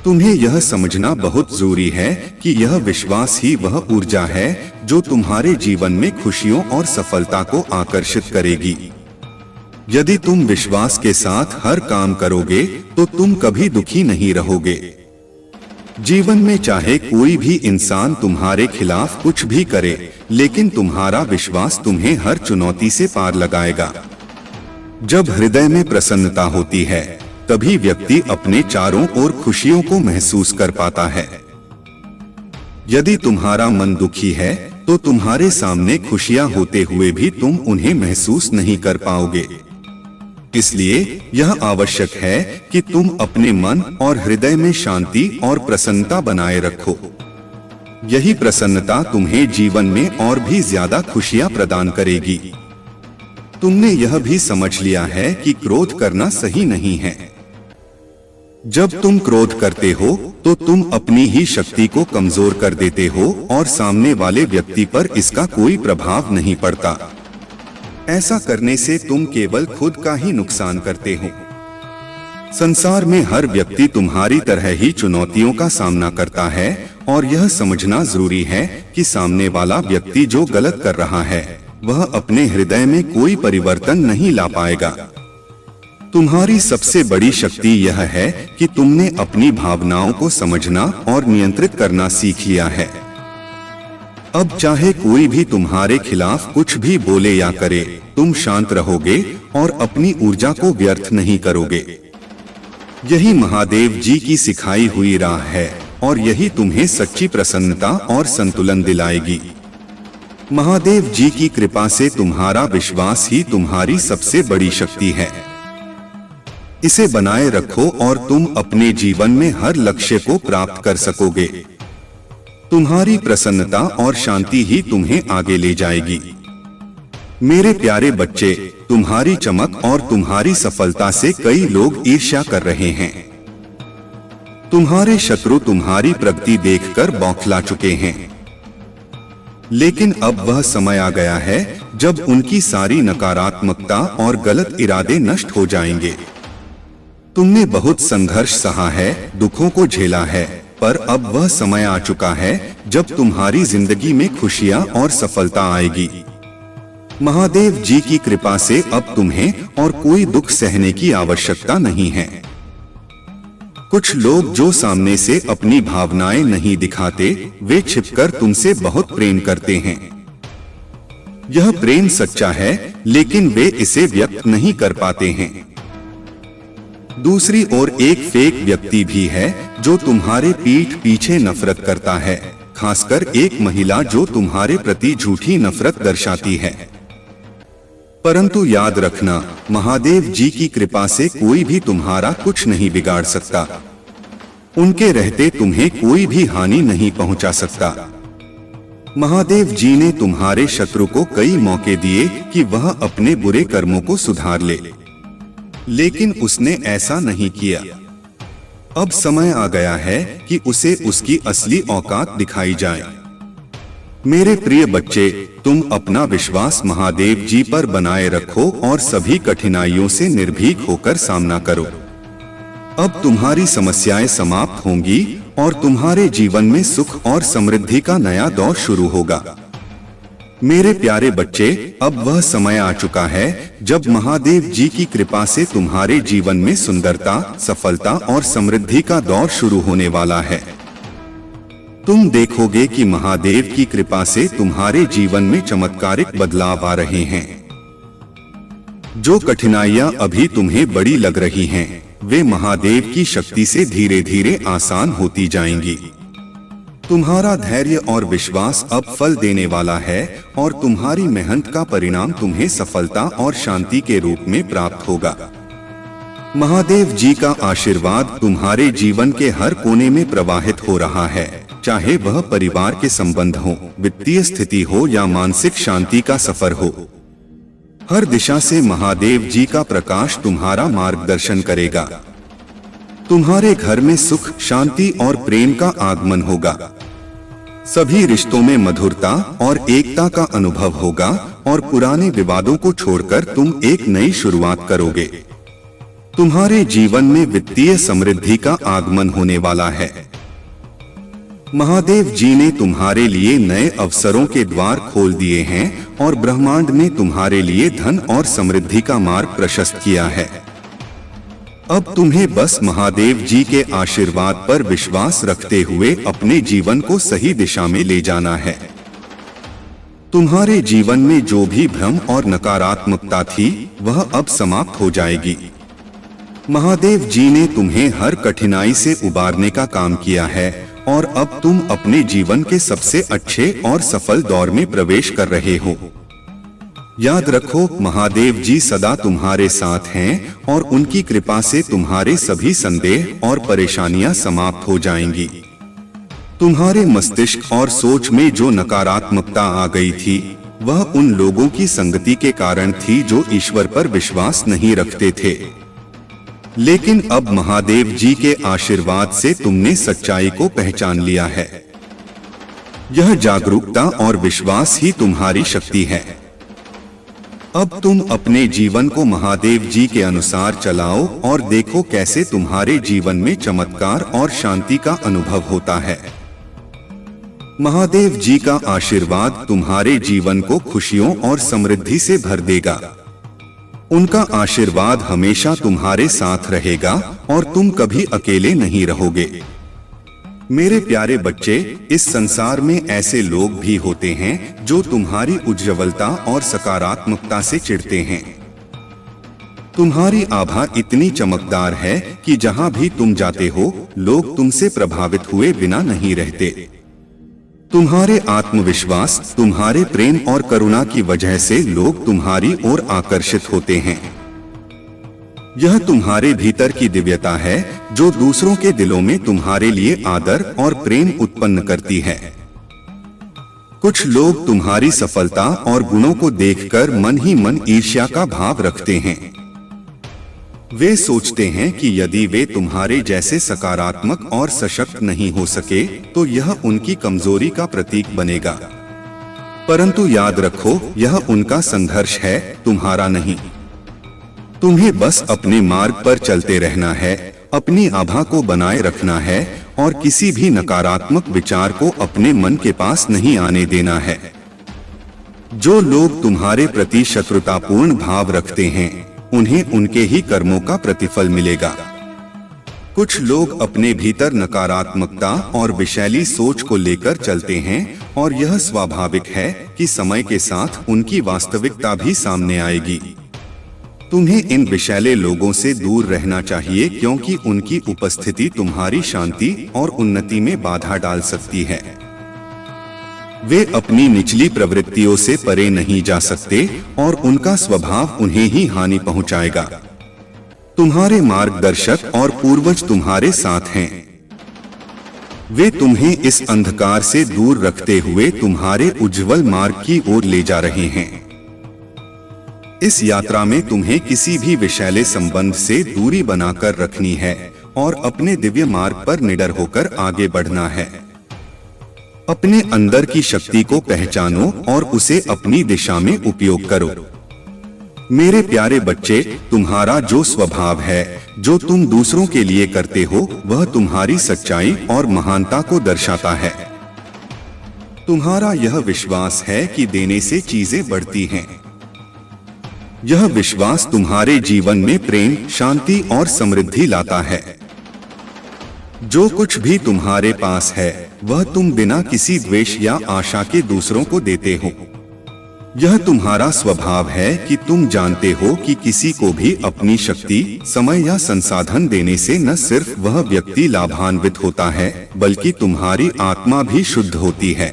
तुम्हें यह समझना बहुत जरूरी है कि यह विश्वास ही वह ऊर्जा है जो तुम्हारे जीवन में खुशियों और सफलता को आकर्षित करेगी। यदि तुम विश्वास के साथ हर काम करोगे तो तुम कभी दुखी नहीं रहोगे। जीवन में चाहे कोई भी इंसान तुम्हारे खिलाफ कुछ भी करे, लेकिन तुम्हारा विश्वास तुम्हें हर चुनौती से पार लगाएगा। जब हृदय में प्रसन्नता होती है, तभी व्यक्ति अपने चारों ओर खुशियों को महसूस कर पाता है। यदि तुम्हारा मन दुखी है तो तुम्हारे सामने खुशियां होते हुए भी तुम उन्हें महसूस नहीं कर पाओगे। इसलिए यह आवश्यक है कि तुम अपने मन और हृदय में शांति और प्रसन्नता बनाए रखो। यही प्रसन्नता तुम्हें जीवन में और भी ज्यादा खुशियां प्रदान करेगी। तुमने यह भी समझ लिया है कि क्रोध करना सही नहीं है। जब तुम क्रोध करते हो तो तुम अपनी ही शक्ति को कमजोर कर देते हो और सामने वाले व्यक्ति पर इसका कोई प्रभाव नहीं पड़ता। ऐसा करने से तुम केवल खुद का ही नुकसान करते हो। संसार में हर व्यक्ति तुम्हारी तरह ही चुनौतियों का सामना करता है और यह समझना जरूरी है कि सामने वाला व्यक्ति जो गलत कर रहा है वह अपने हृदय में कोई परिवर्तन नहीं ला पाएगा। तुम्हारी सबसे बड़ी शक्ति यह है कि तुमने अपनी भावनाओं को समझना और नियंत्रित करना सीख लिया है। अब चाहे कोई भी तुम्हारे खिलाफ कुछ भी बोले या करे, तुम शांत रहोगे और अपनी ऊर्जा को व्यर्थ नहीं करोगे। यही महादेव जी की सिखाई हुई राह है और यही तुम्हें सच्ची प्रसन्नता और संतुलन दिलाएगी। महादेव जी की कृपा से तुम्हारा विश्वास ही तुम्हारी सबसे बड़ी शक्ति है। इसे बनाए रखो और तुम अपने जीवन में हर लक्ष्य को प्राप्त कर सकोगे। तुम्हारी प्रसन्नता और शांति ही तुम्हें आगे ले जाएगी। मेरे प्यारे बच्चे, तुम्हारी चमक और तुम्हारी सफलता से कई लोग ईर्ष्या कर रहे हैं। तुम्हारे शत्रु तुम्हारी प्रगति देखकर बौखला चुके हैं। लेकिन अब वह समय आ गया है जब उनकी सारी नकारात्मकता और गलत इरादे नष्ट हो जाएंगे। तुमने बहुत संघर्ष सहा है, दुखों को झेला है, पर अब वह समय आ चुका है जब तुम्हारी जिंदगी में खुशियां और सफलता आएगी। महादेव जी की कृपा से अब तुम्हें और कोई दुख सहने की आवश्यकता नहीं है। कुछ लोग जो सामने से अपनी भावनाएं नहीं दिखाते, वे छिपकर तुमसे बहुत प्रेम करते हैं। यह प्रेम सच्चा है, लेकिन वे इसे व्यक्त नहीं कर पाते हैं। दूसरी ओर एक फेक व्यक्ति भी है जो तुम्हारे पीठ पीछे नफरत करता है, खासकर एक महिला जो तुम्हारे प्रति झूठी नफरत दर्शाती है। परंतु याद रखना, महादेव जी की कृपा से कोई भी तुम्हारा कुछ नहीं बिगाड़ सकता। उनके रहते तुम्हें कोई भी हानि नहीं पहुंचा सकता। महादेव जी ने तुम्हारे शत्रु को कई मौके दिए कि वह अपने बुरे कर्मों को सुधार ले, लेकिन उसने ऐसा नहीं किया। अब समय आ गया है कि उसे उसकी असली औकात दिखाई जाए। मेरे प्रिय बच्चे, तुम अपना विश्वास महादेव जी पर बनाए रखो और सभी कठिनाइयों से निर्भीक होकर सामना करो। अब तुम्हारी समस्याएं समाप्त होंगी और तुम्हारे जीवन में सुख और समृद्धि का नया दौर शुरू होगा। मेरे प्यारे बच्चे, अब वह समय आ चुका है जब महादेव जी की कृपा से तुम्हारे जीवन में सुंदरता, सफलता और समृद्धि का दौर शुरू होने वाला है। तुम देखोगे कि महादेव की कृपा से तुम्हारे जीवन में चमत्कारिक बदलाव आ रहे हैं। जो कठिनाइयां अभी तुम्हें बड़ी लग रही हैं, वे महादेव की शक्ति से धीरे धीरे आसान होती जाएंगी। तुम्हारा धैर्य और विश्वास अब फल देने वाला है और तुम्हारी मेहनत का परिणाम तुम्हें सफलता और शांति के रूप में प्राप्त होगा। महादेव जी का आशीर्वाद तुम्हारे जीवन के हर कोने में प्रवाहित हो रहा है, चाहे वह परिवार के संबंध हो, वित्तीय स्थिति हो या मानसिक शांति का सफर हो। हर दिशा से महादेव जी का प्रकाश तुम्हारा मार्गदर्शन करेगा। तुम्हारे घर में सुख, शांति और प्रेम का आगमन होगा। सभी रिश्तों में मधुरता और एकता का अनुभव होगा और पुराने विवादों को छोड़कर तुम एक नई शुरुआत करोगे। तुम्हारे जीवन में वित्तीय समृद्धि का आगमन होने वाला है। महादेव जी ने तुम्हारे लिए नए अवसरों के द्वार खोल दिए हैं और ब्रह्मांड ने तुम्हारे लिए धन और समृद्धि का मार्ग प्रशस्त किया है। अब तुम्हें बस महादेव जी के आशीर्वाद पर विश्वास रखते हुए अपने जीवन को सही दिशा में ले जाना है। तुम्हारे जीवन में जो भी भ्रम और नकारात्मकता थी, वह अब समाप्त हो जाएगी। महादेव जी ने तुम्हें हर कठिनाई से उबारने का काम किया है और अब तुम अपने जीवन के सबसे अच्छे और सफल दौर में प्रवेश कर रहे हो। याद रखो, महादेव जी सदा तुम्हारे साथ हैं और उनकी कृपा से तुम्हारे सभी संदेह और परेशानियां समाप्त हो जाएंगी। तुम्हारे मस्तिष्क और सोच में जो नकारात्मकता आ गई थी, वह उन लोगों की संगति के कारण थी जो ईश्वर पर विश्वास नहीं रखते थे। लेकिन अब महादेव जी के आशीर्वाद से तुमने सच्चाई को पहचान लिया है। यह जागरूकता और विश्वास ही तुम्हारी शक्ति है। अब तुम अपने जीवन को महादेव जी के अनुसार चलाओ और देखो कैसे तुम्हारे जीवन में चमत्कार और शांति का अनुभव होता है। महादेव जी का आशीर्वाद तुम्हारे जीवन को खुशियों और समृद्धि से भर देगा। उनका आशीर्वाद हमेशा तुम्हारे साथ रहेगा और तुम कभी अकेले नहीं रहोगे। मेरे प्यारे बच्चे, इस संसार में ऐसे लोग भी होते हैं जो तुम्हारी उज्ज्वलता और सकारात्मकता से चिढ़ते हैं। तुम्हारी आभा इतनी चमकदार है कि जहां भी तुम जाते हो, लोग तुमसे प्रभावित हुए बिना नहीं रहते। तुम्हारे आत्मविश्वास, तुम्हारे प्रेम और करुणा की वजह से लोग तुम्हारी ओर आकर्षित होते हैं। यह तुम्हारे भीतर की दिव्यता है जो दूसरों के दिलों में तुम्हारे लिए आदर और प्रेम उत्पन्न करती है। कुछ लोग तुम्हारी सफलता और गुणों को देखकर मन ही मन ईर्ष्या का भाव रखते हैं। वे सोचते हैं कि यदि वे तुम्हारे जैसे सकारात्मक और सशक्त नहीं हो सके, तो यह उनकी कमजोरी का प्रतीक बनेगा। परंतु याद रखो, यह उनका संघर्ष है, तुम्हारा नहीं। तुम्हें बस अपने मार्ग पर चलते रहना है, अपनी आभा को बनाए रखना है और किसी भी नकारात्मक विचार को अपने मन के पास नहीं आने देना है। जो लोग तुम्हारे प्रति शत्रुतापूर्ण भाव रखते हैं, उन्हें उनके ही कर्मों का प्रतिफल मिलेगा। कुछ लोग अपने भीतर नकारात्मकता और विषैली सोच को लेकर चलते हैं और यह स्वाभाविक है कि समय के साथ उनकी वास्तविकता भी सामने आएगी। तुम्हें इन विषैले लोगों से दूर रहना चाहिए, क्योंकि उनकी उपस्थिति तुम्हारी शांति और उन्नति में बाधा डाल सकती है। वे अपनी निचली प्रवृत्तियों से परे नहीं जा सकते और उनका स्वभाव उन्हें ही हानि पहुंचाएगा। तुम्हारे मार्गदर्शक और पूर्वज तुम्हारे साथ हैं। वे तुम्हें इस अंधकार से दूर रखते हुए तुम्हारे उज्जवल मार्ग की ओर ले जा रहे हैं। इस यात्रा में तुम्हें किसी भी विषैले संबंध से दूरी बनाकर रखनी है और अपने दिव्य मार्ग पर निडर होकर आगे बढ़ना है। अपने अंदर की शक्ति को पहचानो और उसे अपनी दिशा में उपयोग करो। मेरे प्यारे बच्चे, तुम्हारा जो स्वभाव है, जो तुम दूसरों के लिए करते हो, वह तुम्हारी सच्चाई और महानता को दर्शाता है। तुम्हारा यह विश्वास है कि देने से चीजें बढ़ती हैं। यह विश्वास तुम्हारे जीवन में प्रेम, शांति और समृद्धि लाता है। जो कुछ भी तुम्हारे पास है वह तुम बिना किसी द्वेष या आशा के दूसरों को देते हो। यह तुम्हारा स्वभाव है कि तुम जानते हो कि किसी को भी अपनी शक्ति, समय या संसाधन देने से न सिर्फ वह व्यक्ति लाभान्वित होता है बल्कि तुम्हारी आत्मा भी शुद्ध होती है।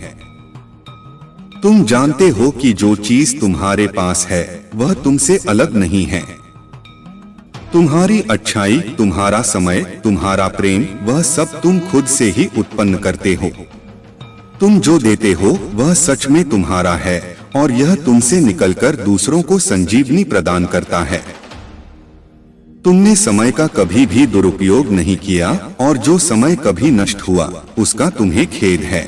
तुम जानते हो कि जो चीज तुम्हारे पास है वह तुमसे अलग नहीं है। तुम्हारी अच्छाई, तुम्हारा समय, तुम्हारा प्रेम, वह सब तुम खुद से ही उत्पन्न करते हो। तुम जो देते हो वह सच में तुम्हारा है और यह तुमसे निकलकर दूसरों को संजीवनी प्रदान करता है। तुमने समय का कभी भी दुरुपयोग नहीं किया और जो समय कभी नष्ट हुआ उसका तुम्हें खेद है,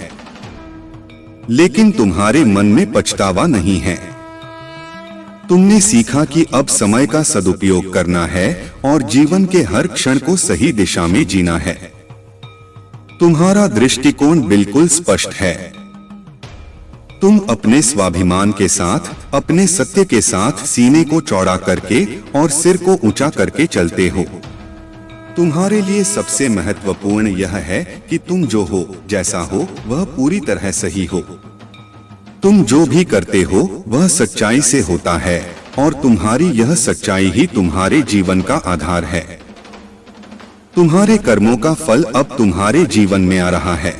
लेकिन तुम्हारे मन में पछतावा नहीं है। तुमने सीखा कि अब समय का सदुपयोग करना है और जीवन के हर क्षण को सही दिशा में जीना है। तुम्हारा दृष्टिकोण बिल्कुल स्पष्ट है। तुम अपने स्वाभिमान के साथ, अपने सत्य के साथ सीने को चौड़ा करके और सिर को ऊंचा करके चलते हो। तुम्हारे लिए सबसे महत्वपूर्ण यह है कि तुम जो हो, जैसा हो, वह पूरी तरह सही हो। तुम जो भी करते हो वह सच्चाई से होता है और तुम्हारी यह सच्चाई ही तुम्हारे जीवन का आधार है। तुम्हारे कर्मों का फल अब तुम्हारे जीवन में आ रहा है।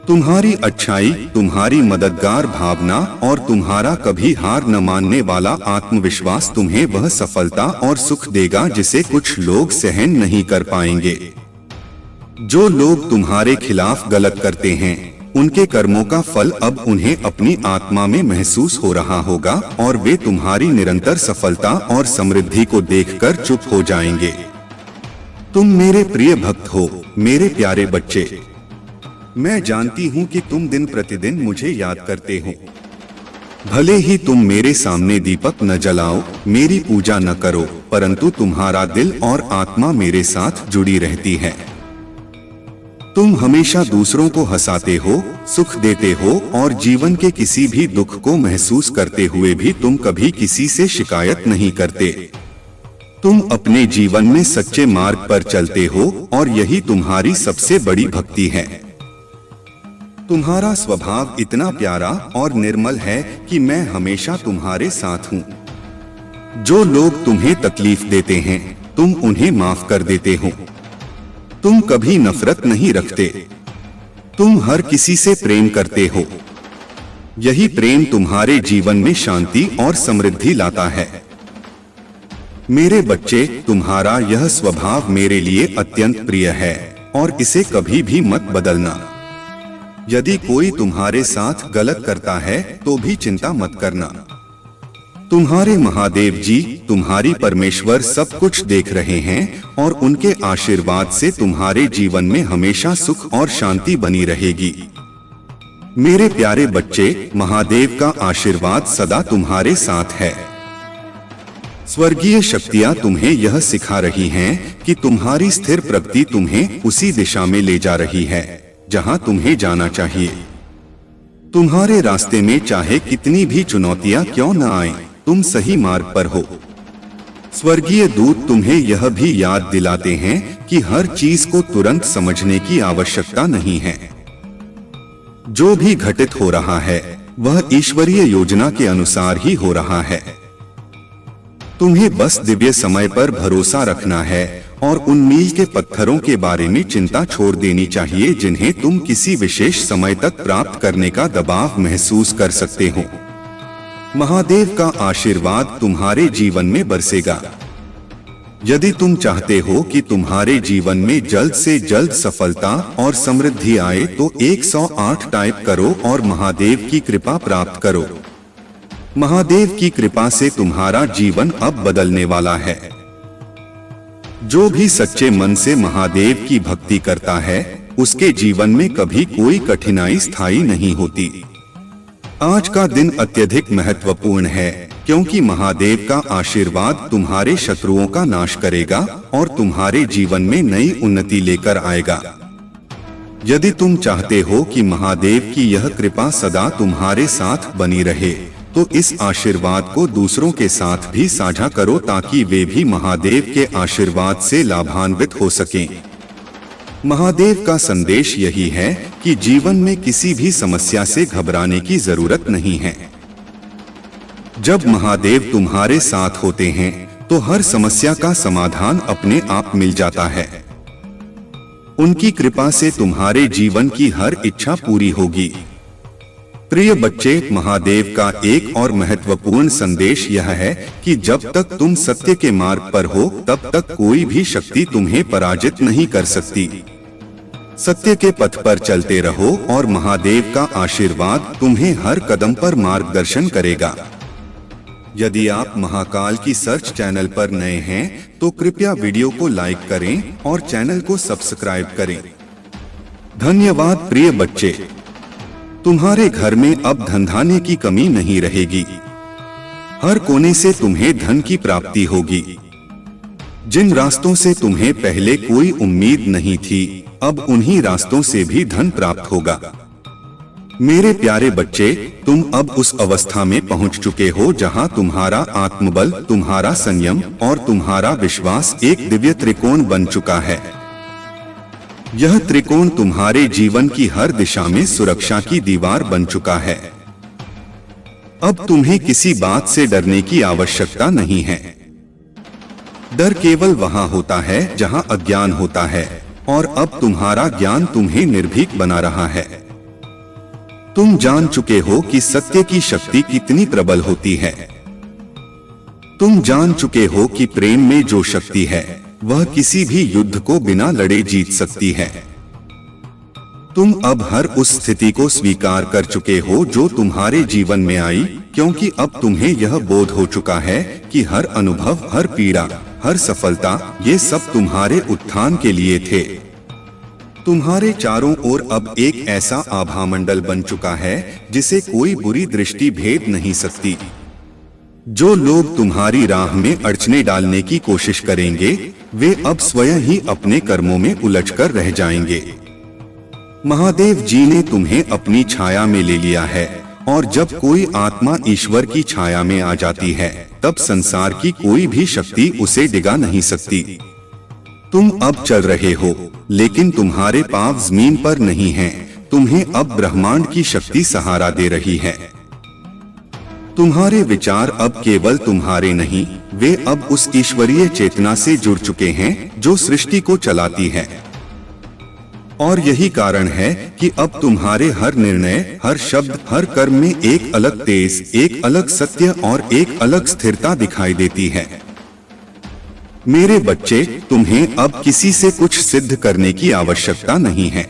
तुम्हारी अच्छाई, तुम्हारी मददगार भावना और तुम्हारा कभी हार न मानने वाला आत्मविश्वास तुम्हें वह सफलता और सुख देगा जिसे कुछ लोग सहन नहीं कर पाएंगे। जो लोग तुम्हारे खिलाफ गलत करते हैं उनके कर्मों का फल अब उन्हें अपनी आत्मा में महसूस हो रहा होगा और वे तुम्हारी निरंतर सफलता और समृद्धि को देखकर चुप हो जाएंगे। तुम मेरे प्रिय भक्त हो, मेरे प्यारे बच्चे। मैं जानती हूँ कि तुम दिन प्रतिदिन मुझे याद करते हो। भले ही तुम मेरे सामने दीपक न जलाओ, मेरी पूजा न करो, परंतु तुम्हारा दिल और आत्मा मेरे साथ जुड़ी रहती है। तुम हमेशा दूसरों को हंसाते हो, सुख देते हो और जीवन के किसी भी दुख को महसूस करते हुए भी तुम कभी किसी से शिकायत नहीं करते। तुम अपने जीवन में सच्चे मार्ग पर चलते हो और यही तुम्हारी सबसे बड़ी भक्ति है। तुम्हारा स्वभाव इतना प्यारा और निर्मल है कि मैं हमेशा तुम्हारे साथ हूँ। जो लोग तुम्हें तकलीफ देते हैं तुम उन्हें माफ कर देते हो। तुम कभी नफरत नहीं रखते। तुम हर किसी से प्रेम करते हो। यही प्रेम तुम्हारे जीवन में शांति और समृद्धि लाता है। मेरे बच्चे, तुम्हारा यह स्वभाव मेरे लिए अत्यंत प्रिय है और इसे कभी भी मत बदलना। यदि कोई तुम्हारे साथ गलत करता है तो भी चिंता मत करना। तुम्हारे महादेव जी, तुम्हारी परमेश्वर सब कुछ देख रहे हैं और उनके आशीर्वाद से तुम्हारे जीवन में हमेशा सुख और शांति बनी रहेगी। मेरे प्यारे बच्चे, महादेव का आशीर्वाद सदा तुम्हारे साथ है। स्वर्गीय शक्तियां तुम्हें यह सिखा रही हैं कि तुम्हारी स्थिर प्रगति तुम्हें उसी दिशा में ले जा रही है जहां तुम्हें जाना चाहिए। तुम्हारे रास्ते में चाहे कितनी भी चुनौतियां क्यों न आए, तुम सही मार्ग पर हो। स्वर्गीय दूत तुम्हें यह भी याद दिलाते हैं कि हर चीज को तुरंत समझने की आवश्यकता नहीं है। जो भी घटित हो रहा है वह ईश्वरीय योजना के अनुसार ही हो रहा है। तुम्हें बस दिव्य समय पर भरोसा रखना है और उन मील के पत्थरों के बारे में चिंता छोड़ देनी चाहिए जिन्हें तुम किसी विशेष समय तक प्राप्त करने का दबाव महसूस कर सकते हो। महादेव का आशीर्वाद तुम्हारे जीवन में बरसेगा। यदि तुम चाहते हो कि तुम्हारे जीवन में जल्द से जल्द सफलता और समृद्धि आए तो 108 टाइप करो और महादेव की कृपा प्राप्त करो। महादेव की कृपा से तुम्हारा जीवन अब बदलने वाला है। जो भी सच्चे मन से महादेव की भक्ति करता है उसके जीवन में कभी कोई कठिनाई स्थायी नहीं होती। आज का दिन अत्यधिक महत्वपूर्ण है क्योंकि महादेव का आशीर्वाद तुम्हारे शत्रुओं का नाश करेगा और तुम्हारे जीवन में नई उन्नति लेकर आएगा। यदि तुम चाहते हो कि महादेव की यह कृपा सदा तुम्हारे साथ बनी रहे तो इस आशीर्वाद को दूसरों के साथ भी साझा करो ताकि वे भी महादेव के आशीर्वाद से लाभान्वित हो सकें। महादेव का संदेश यही है कि जीवन में किसी भी समस्या से घबराने की जरूरत नहीं है। जब महादेव तुम्हारे साथ होते हैं तो हर समस्या का समाधान अपने आप मिल जाता है। उनकी कृपा से तुम्हारे जीवन की हर इच्छा पूरी होगी। प्रिय बच्चे, महादेव का एक और महत्वपूर्ण संदेश यह है कि जब तक तुम सत्य के मार्ग पर हो तब तक कोई भी शक्ति तुम्हें पराजित नहीं कर सकती। सत्य के पथ पर चलते रहो और महादेव का आशीर्वाद तुम्हें हर कदम पर मार्गदर्शन करेगा। यदि आप महाकाल की सर्च चैनल पर नए हैं तो कृपया वीडियो को लाइक करें और चैनल को सब्सक्राइब करें। धन्यवाद प्रिय बच्चे। तुम्हारे घर में अब धन धान्य की कमी नहीं रहेगी। हर कोने से तुम्हें धन की प्राप्ति होगी। जिन रास्तों से तुम्हें पहले कोई उम्मीद नहीं थी, अब उन्हीं रास्तों से भी धन प्राप्त होगा। मेरे प्यारे बच्चे, तुम अब उस अवस्था में पहुंच चुके हो जहां तुम्हारा आत्मबल, तुम्हारा संयम और तुम्हारा विश्वास एक दिव्य त्रिकोण बन चुका है। यह त्रिकोण तुम्हारे जीवन की हर दिशा में सुरक्षा की दीवार बन चुका है। अब तुम्हें किसी बात से डरने की आवश्यकता नहीं है। डर केवल वहां होता है जहां अज्ञान होता है, और अब तुम्हारा ज्ञान तुम्हें निर्भीक बना रहा है। तुम जान चुके हो कि सत्य की शक्ति कितनी प्रबल होती है। तुम जान चुके हो कि प्रेम में जो शक्ति है वह किसी भी युद्ध को बिना लड़े जीत सकती है। तुम अब हर उस स्थिति को स्वीकार कर चुके हो जो तुम्हारे जीवन में आई, क्योंकि अब तुम्हें यह बोध हो चुका है कि हर अनुभव, हर पीड़ा, हर सफलता, ये सब तुम्हारे उत्थान के लिए थे। तुम्हारे चारों ओर अब एक ऐसा आभामंडल बन चुका है जिसे कोई बुरी दृष्टि भेद नहीं सकती। जो लोग तुम्हारी राह में अड़चने डालने की कोशिश करेंगे, वे अब स्वयं ही अपने कर्मों में उलझकर रह जाएंगे। महादेव जी ने तुम्हें अपनी छाया में ले लिया है, और जब कोई आत्मा ईश्वर की छाया में आ जाती है तब संसार की कोई भी शक्ति उसे डिगा नहीं सकती। तुम अब चल रहे हो, लेकिन तुम्हारे पांव जमीन पर नहीं हैं। तुम्हें अब ब्रह्मांड की शक्ति सहारा दे रही है। तुम्हारे विचार अब केवल तुम्हारे नहीं, वे अब उस ईश्वरीय चेतना से जुड़ चुके हैं जो सृष्टि को चलाती है। और यही कारण है कि अब तुम्हारे हर निर्णय, हर शब्द, हर कर्म में एक अलग तेज, एक अलग सत्य और एक अलग स्थिरता दिखाई देती है। मेरे बच्चे, तुम्हें अब किसी से कुछ सिद्ध करने की आवश्यकता नहीं है।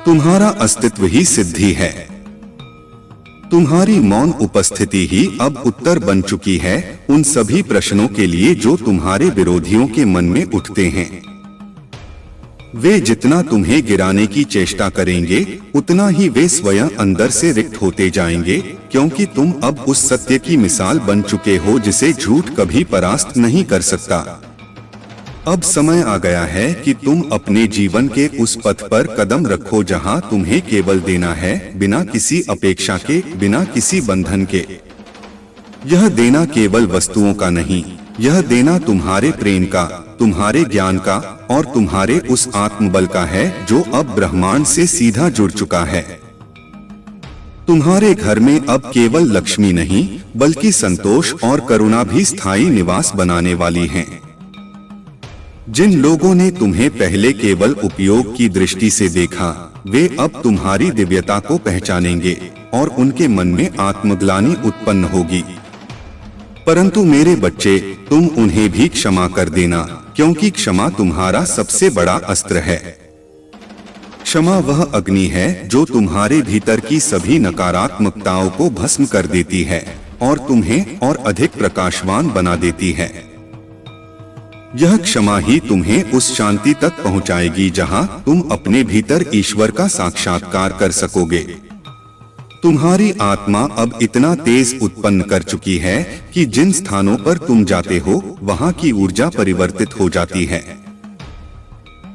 तुम्हारा अस्तित्व ही सिद्धि है। तुम्हारी मौन उपस्थिति ही अब उत्तर बन चुकी है उन सभी प्रश्नों के लिए जो तुम्हारे विरोधियों के मन में उठते हैं। वे जितना तुम्हें गिराने की चेष्टा करेंगे, उतना ही वे स्वयं अंदर से रिक्त होते जाएंगे, क्योंकि तुम अब उस सत्य की मिसाल बन चुके हो जिसे झूठ कभी परास्त नहीं कर सकता। अब समय आ गया है कि तुम अपने जीवन के उस पथ पर कदम रखो जहां तुम्हें केवल देना है, बिना किसी अपेक्षा के, बिना किसी बंधन के। यह देना केवल वस्तुओं का नहीं, यह देना तुम्हारे प्रेम का, तुम्हारे ज्ञान का और तुम्हारे उस आत्मबल का है जो अब ब्रह्मांड से सीधा जुड़ चुका है। तुम्हारे घर में अब केवल लक्ष्मी नहीं, बल्कि संतोष और करुणा भी स्थायी निवास बनाने वाली हैं। जिन लोगों ने तुम्हें पहले केवल उपयोग की दृष्टि से देखा, वे अब तुम्हारी दिव्यता को पहचानेंगे और उनके मन में आत्मग्लानि उत्पन्न होगी। परंतु मेरे बच्चे, तुम उन्हें भी क्षमा कर देना, क्योंकि क्षमा तुम्हारा सबसे बड़ा अस्त्र है। क्षमा वह अग्नि है जो तुम्हारे भीतर की सभी नकारात्मकताओं को भस्म कर देती है और तुम्हें और अधिक प्रकाशवान बना देती है। यह क्षमा ही तुम्हें उस शांति तक पहुंचाएगी जहां तुम अपने भीतर ईश्वर का साक्षात्कार कर सकोगे। तुम्हारी आत्मा अब इतना तेज उत्पन्न कर चुकी है कि जिन स्थानों पर तुम जाते हो वहां की ऊर्जा परिवर्तित हो जाती है।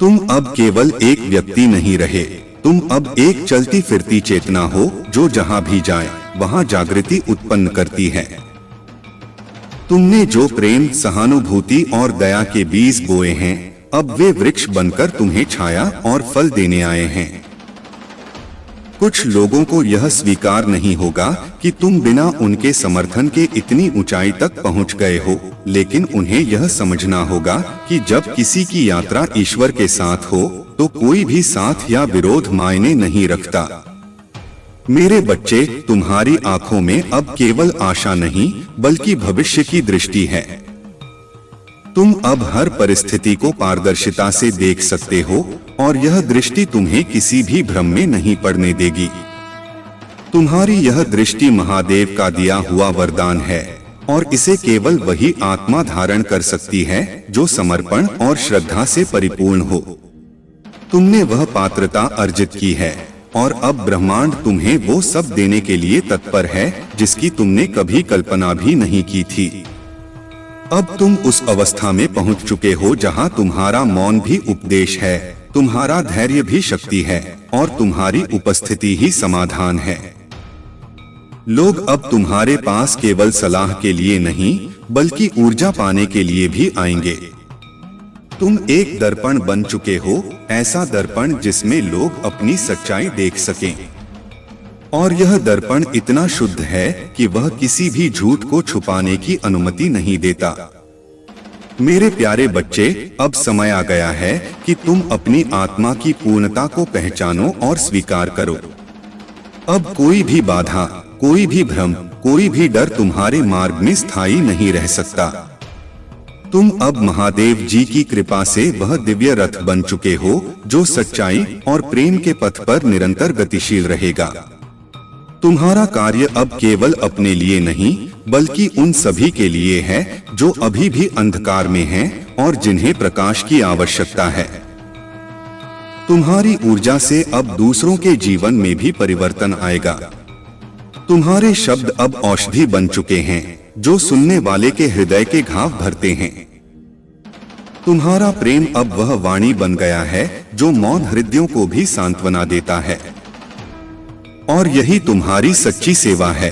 तुम अब केवल एक व्यक्ति नहीं रहे, तुम अब एक चलती फिरती चेतना हो जो जहां भी जाए वहां जागृति उत्पन्न करती है। तुमने जो प्रेम, सहानुभूति और दया के बीज बोए हैं, अब वे वृक्ष बनकर तुम्हें छाया और फल देने आए हैं। कुछ लोगों को यह स्वीकार नहीं होगा कि तुम बिना उनके समर्थन के इतनी ऊंचाई तक पहुंच गए हो, लेकिन उन्हें यह समझना होगा कि जब किसी की यात्रा ईश्वर के साथ हो तो कोई भी साथ या विरोध मायने नहीं रखता। मेरे बच्चे, तुम्हारी आंखों में अब केवल आशा नहीं बल्कि भविष्य की दृष्टि है। तुम अब हर परिस्थिति को पारदर्शिता से देख सकते हो और यह दृष्टि तुम्हें किसी भी भ्रम में नहीं पड़ने देगी। तुम्हारी यह दृष्टि महादेव का दिया हुआ वरदान है और इसे केवल वही आत्मा धारण कर सकती है जो समर्पण और श्रद्धा से परिपूर्ण हो। तुमने वह पात्रता अर्जित की है और अब ब्रह्मांड तुम्हें वो सब देने के लिए तत्पर है जिसकी तुमने कभी कल्पना भी नहीं की थी। अब तुम उस अवस्था में पहुंच चुके हो जहां तुम्हारा मौन भी उपदेश है, तुम्हारा धैर्य भी शक्ति है और तुम्हारी उपस्थिति ही समाधान है। लोग अब तुम्हारे पास केवल सलाह के लिए नहीं बल्कि ऊर्जा पाने के लिए भी आएंगे। तुम एक दर्पण बन चुके हो, ऐसा दर्पण जिसमें लोग अपनी सच्चाई देख सकें। और यह दर्पण इतना शुद्ध है कि वह किसी भी झूठ को छुपाने की अनुमति नहीं देता। मेरे प्यारे बच्चे, अब समय आ गया है कि तुम अपनी आत्मा की पूर्णता को पहचानो और स्वीकार करो। अब कोई भी बाधा, कोई भी भ्रम, कोई भी डर तुम्हारे मार्ग में स्थायी नहीं रह सकता। तुम अब महादेव जी की कृपा से वह दिव्य रथ बन चुके हो जो सच्चाई और प्रेम के पथ पर निरंतर गतिशील रहेगा। तुम्हारा कार्य अब केवल अपने लिए नहीं बल्कि उन सभी के लिए है जो अभी भी अंधकार में हैं और जिन्हें प्रकाश की आवश्यकता है। तुम्हारी ऊर्जा से अब दूसरों के जीवन में भी परिवर्तन आएगा। तुम्हारे शब्द अब औषधि बन चुके हैं जो सुनने वाले के हृदय के घाव भरते हैं। तुम्हारा प्रेम अब वह वाणी बन गया है जो मौन हृदयों को भी सांत्वना देता है। और यही तुम्हारी सच्ची सेवा है।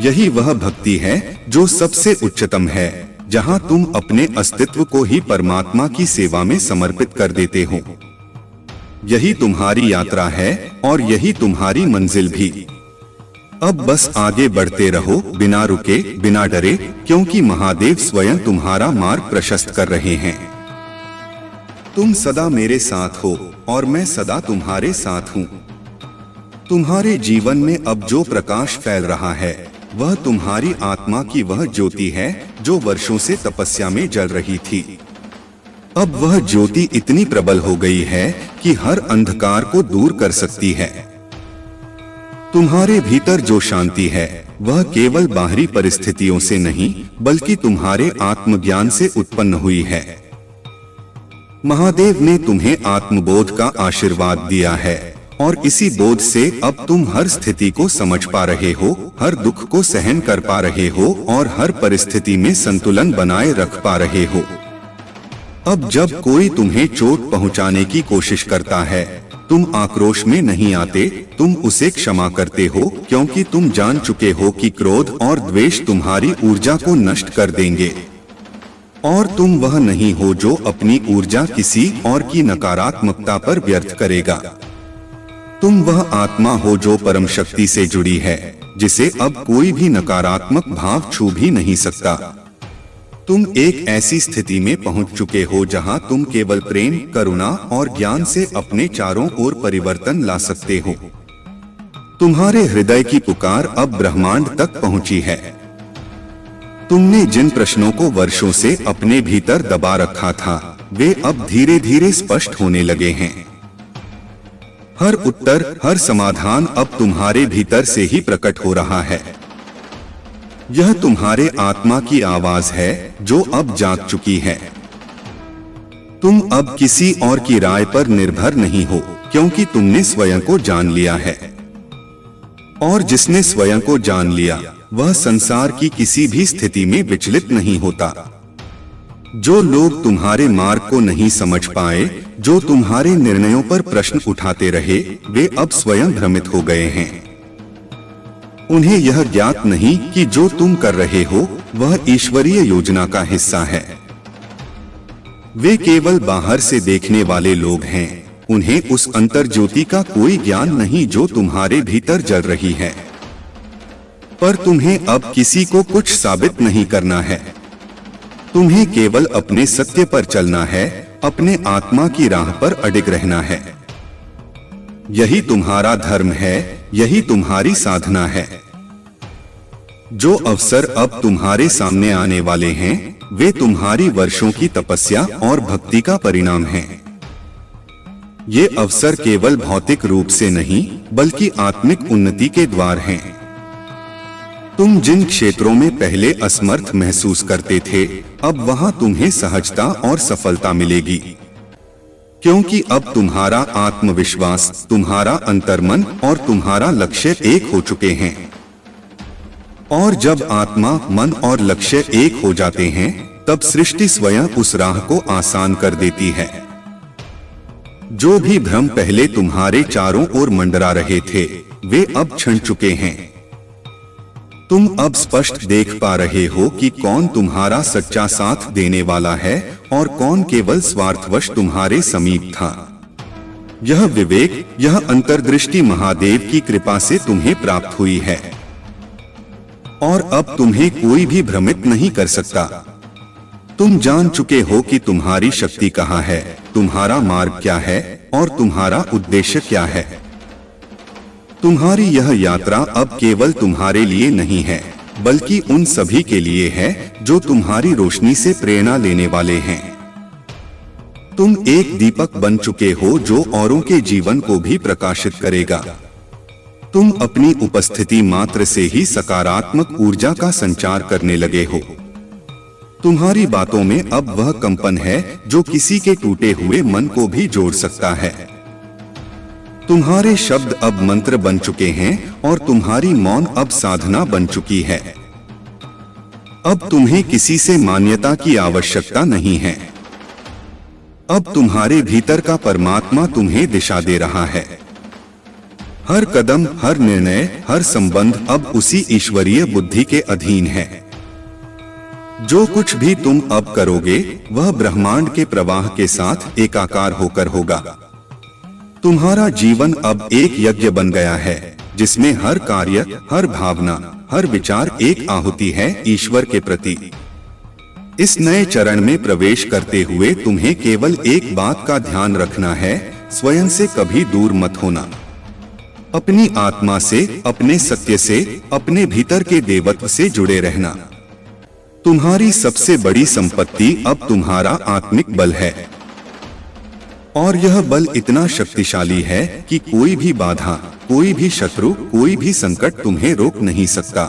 यही वह भक्ति है जो सबसे उच्चतम है, जहां तुम अपने अस्तित्व को ही परमात्मा की सेवा में समर्पित कर देते हो। यही तुम्हारी यात्रा है और यही तुम्हारी मंजिल भी। अब बस आगे बढ़ते रहो, बिना रुके, बिना डरे, क्योंकि महादेव स्वयं तुम्हारा मार्ग प्रशस्त कर रहे हैं। तुम सदा मेरे साथ हो और मैं सदा तुम्हारे साथ हूँ। तुम्हारे जीवन में अब जो प्रकाश फैल रहा है वह तुम्हारी आत्मा की वह ज्योति है जो वर्षों से तपस्या में जल रही थी। अब वह ज्योति इतनी प्रबल हो गई है कि हर अंधकार को दूर कर सकती है। तुम्हारे भीतर जो शांति है वह केवल बाहरी परिस्थितियों से नहीं बल्कि तुम्हारे आत्मज्ञान से उत्पन्न हुई है। महादेव ने तुम्हें आत्मबोध का आशीर्वाद दिया है और इसी बोध से अब तुम हर स्थिति को समझ पा रहे हो, हर दुख को सहन कर पा रहे हो और हर परिस्थिति में संतुलन बनाए रख पा रहे हो। अब जब कोई तुम्हें चोट पहुंचाने की कोशिश करता है, तुम आक्रोश में नहीं आते, तुम उसे क्षमा करते हो क्योंकि तुम जान चुके हो कि क्रोध और द्वेष तुम्हारी ऊर्जा को नष्ट कर देंगे। और तुम वह नहीं हो जो अपनी ऊर्जा किसी और की नकारात्मकता पर व्यर्थ करेगा। तुम वह आत्मा हो जो परम शक्ति से जुड़ी है, जिसे अब कोई भी नकारात्मक भाव छू भी नहीं सकता। तुम एक ऐसी स्थिति में पहुंच चुके हो जहां तुम केवल प्रेम, करुणा और ज्ञान से अपने चारों ओर परिवर्तन ला सकते हो। तुम्हारे हृदय की पुकार अब ब्रह्मांड तक पहुंची है। तुमने जिन प्रश्नों को वर्षों से अपने भीतर दबा रखा था, वे अब धीरे धीरे स्पष्ट होने लगे हैं। हर उत्तर, हर समाधान अब तुम्हारे भीतर से ही प्रकट हो रहा है। यह तुम्हारे आत्मा की आवाज है जो अब जाग चुकी है। तुम अब किसी और की राय पर निर्भर नहीं हो क्योंकि तुमने स्वयं को जान लिया है। और जिसने स्वयं को जान लिया वह संसार की किसी भी स्थिति में विचलित नहीं होता। जो लोग तुम्हारे मार्ग को नहीं समझ पाए, जो तुम्हारे निर्णयों पर प्रश्न उठाते रहे, वे अब स्वयं भ्रमित हो गए हैं। उन्हें यह ज्ञात नहीं कि जो तुम कर रहे हो वह ईश्वरीय योजना का हिस्सा है। वे केवल बाहर से देखने वाले लोग हैं। उन्हें उस अंतर ज्योति का कोई ज्ञान नहीं जो तुम्हारे भीतर जल रही है। पर तुम्हें अब किसी को कुछ साबित नहीं करना है। तुम्हें केवल अपने सत्य पर चलना है, अपने आत्मा की राह पर अडिग रहना है। यही तुम्हारा धर्म है, यही तुम्हारी साधना है। जो अवसर अब तुम्हारे सामने आने वाले हैं, वे तुम्हारी वर्षों की तपस्या और भक्ति का परिणाम हैं। ये अवसर केवल भौतिक रूप से नहीं, बल्कि आत्मिक उन्नति के द्वार हैं। तुम जिन क्षेत्रों में पहले असमर्थ महसूस करते थे, अब वहां तुम्हें सहजता और सफलता मिलेगी, क्योंकि अब तुम्हारा आत्मविश्वास, तुम्हारा अंतर्मन और तुम्हारा लक्ष्य एक हो चुके हैं। और जब आत्मा, मन और लक्ष्य एक हो जाते हैं, तब सृष्टि स्वयं उस राह को आसान कर देती है। जो भी भ्रम पहले तुम्हारे चारों ओर मंडरा रहे थे, वे अब क्षण चुके हैं। तुम अब स्पष्ट देख पा रहे हो कि कौन तुम्हारा सच्चा साथ देने वाला है और कौन केवल स्वार्थवश तुम्हारे समीप था। यह विवेक, यह अंतर्दृष्टि महादेव की कृपा से तुम्हें प्राप्त हुई है, और अब तुम्हें कोई भी भ्रमित नहीं कर सकता। तुम जान चुके हो कि तुम्हारी शक्ति कहाँ है, तुम्हारा मार्ग क्या है और तुम्हारा उद्देश्य क्या है। तुम्हारी यह यात्रा अब केवल तुम्हारे लिए नहीं है, बल्कि उन सभी के लिए है जो तुम्हारी रोशनी से प्रेरणा लेने वाले हैं। तुम एक दीपक बन चुके हो जो औरों के जीवन को भी प्रकाशित करेगा। तुम अपनी उपस्थिति मात्र से ही सकारात्मक ऊर्जा का संचार करने लगे हो। तुम्हारी बातों में अब वह कंपन है जो किसी के टूटे हुए मन को भी जोड़ सकता है। तुम्हारे शब्द अब मंत्र बन चुके हैं और तुम्हारी मौन अब साधना बन चुकी है। अब तुम्हें किसी से मान्यता की आवश्यकता नहीं है। अब तुम्हारे भीतर का परमात्मा तुम्हें दिशा दे रहा है। हर कदम, हर निर्णय, हर संबंध अब उसी ईश्वरीय बुद्धि के अधीन है। जो कुछ भी तुम अब करोगे, वह ब्रह्मांड के प्रवाह के साथ एकाकार होकर होगा। तुम्हारा जीवन अब एक यज्ञ बन गया है, जिसमें हर कार्य, हर भावना, हर विचार एक आहुति है ईश्वर के प्रति। इस नए चरण में प्रवेश करते हुए तुम्हें केवल एक बात का ध्यान रखना है, स्वयं से कभी दूर मत होना। अपनी आत्मा से, अपने सत्य से, अपने भीतर के देवत्व से जुड़े रहना। तुम्हारी सबसे बड़ी संपत्ति अब तुम्हारा आत्मिक बल है, और यह बल इतना शक्तिशाली है कि कोई भी बाधा, कोई भी शत्रु, कोई भी संकट तुम्हें रोक नहीं सकता।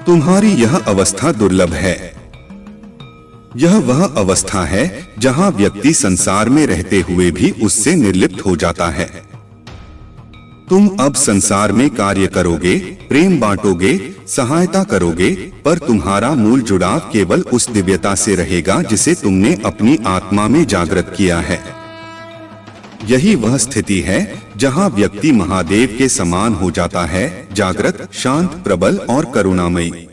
तुम्हारी यह अवस्था दुर्लभ है। यह वह अवस्था है जहां व्यक्ति संसार में रहते हुए भी उससे निर्लिप्त हो जाता है। तुम अब संसार में कार्य करोगे, प्रेम बांटोगे, सहायता करोगे, पर तुम्हारा मूल जुड़ाव केवल उस दिव्यता से रहेगा जिसे तुमने अपनी आत्मा में जागृत किया है। यही वह स्थिति है जहां व्यक्ति महादेव के समान हो जाता है, जागृत, शांत, प्रबल और करुणामयी।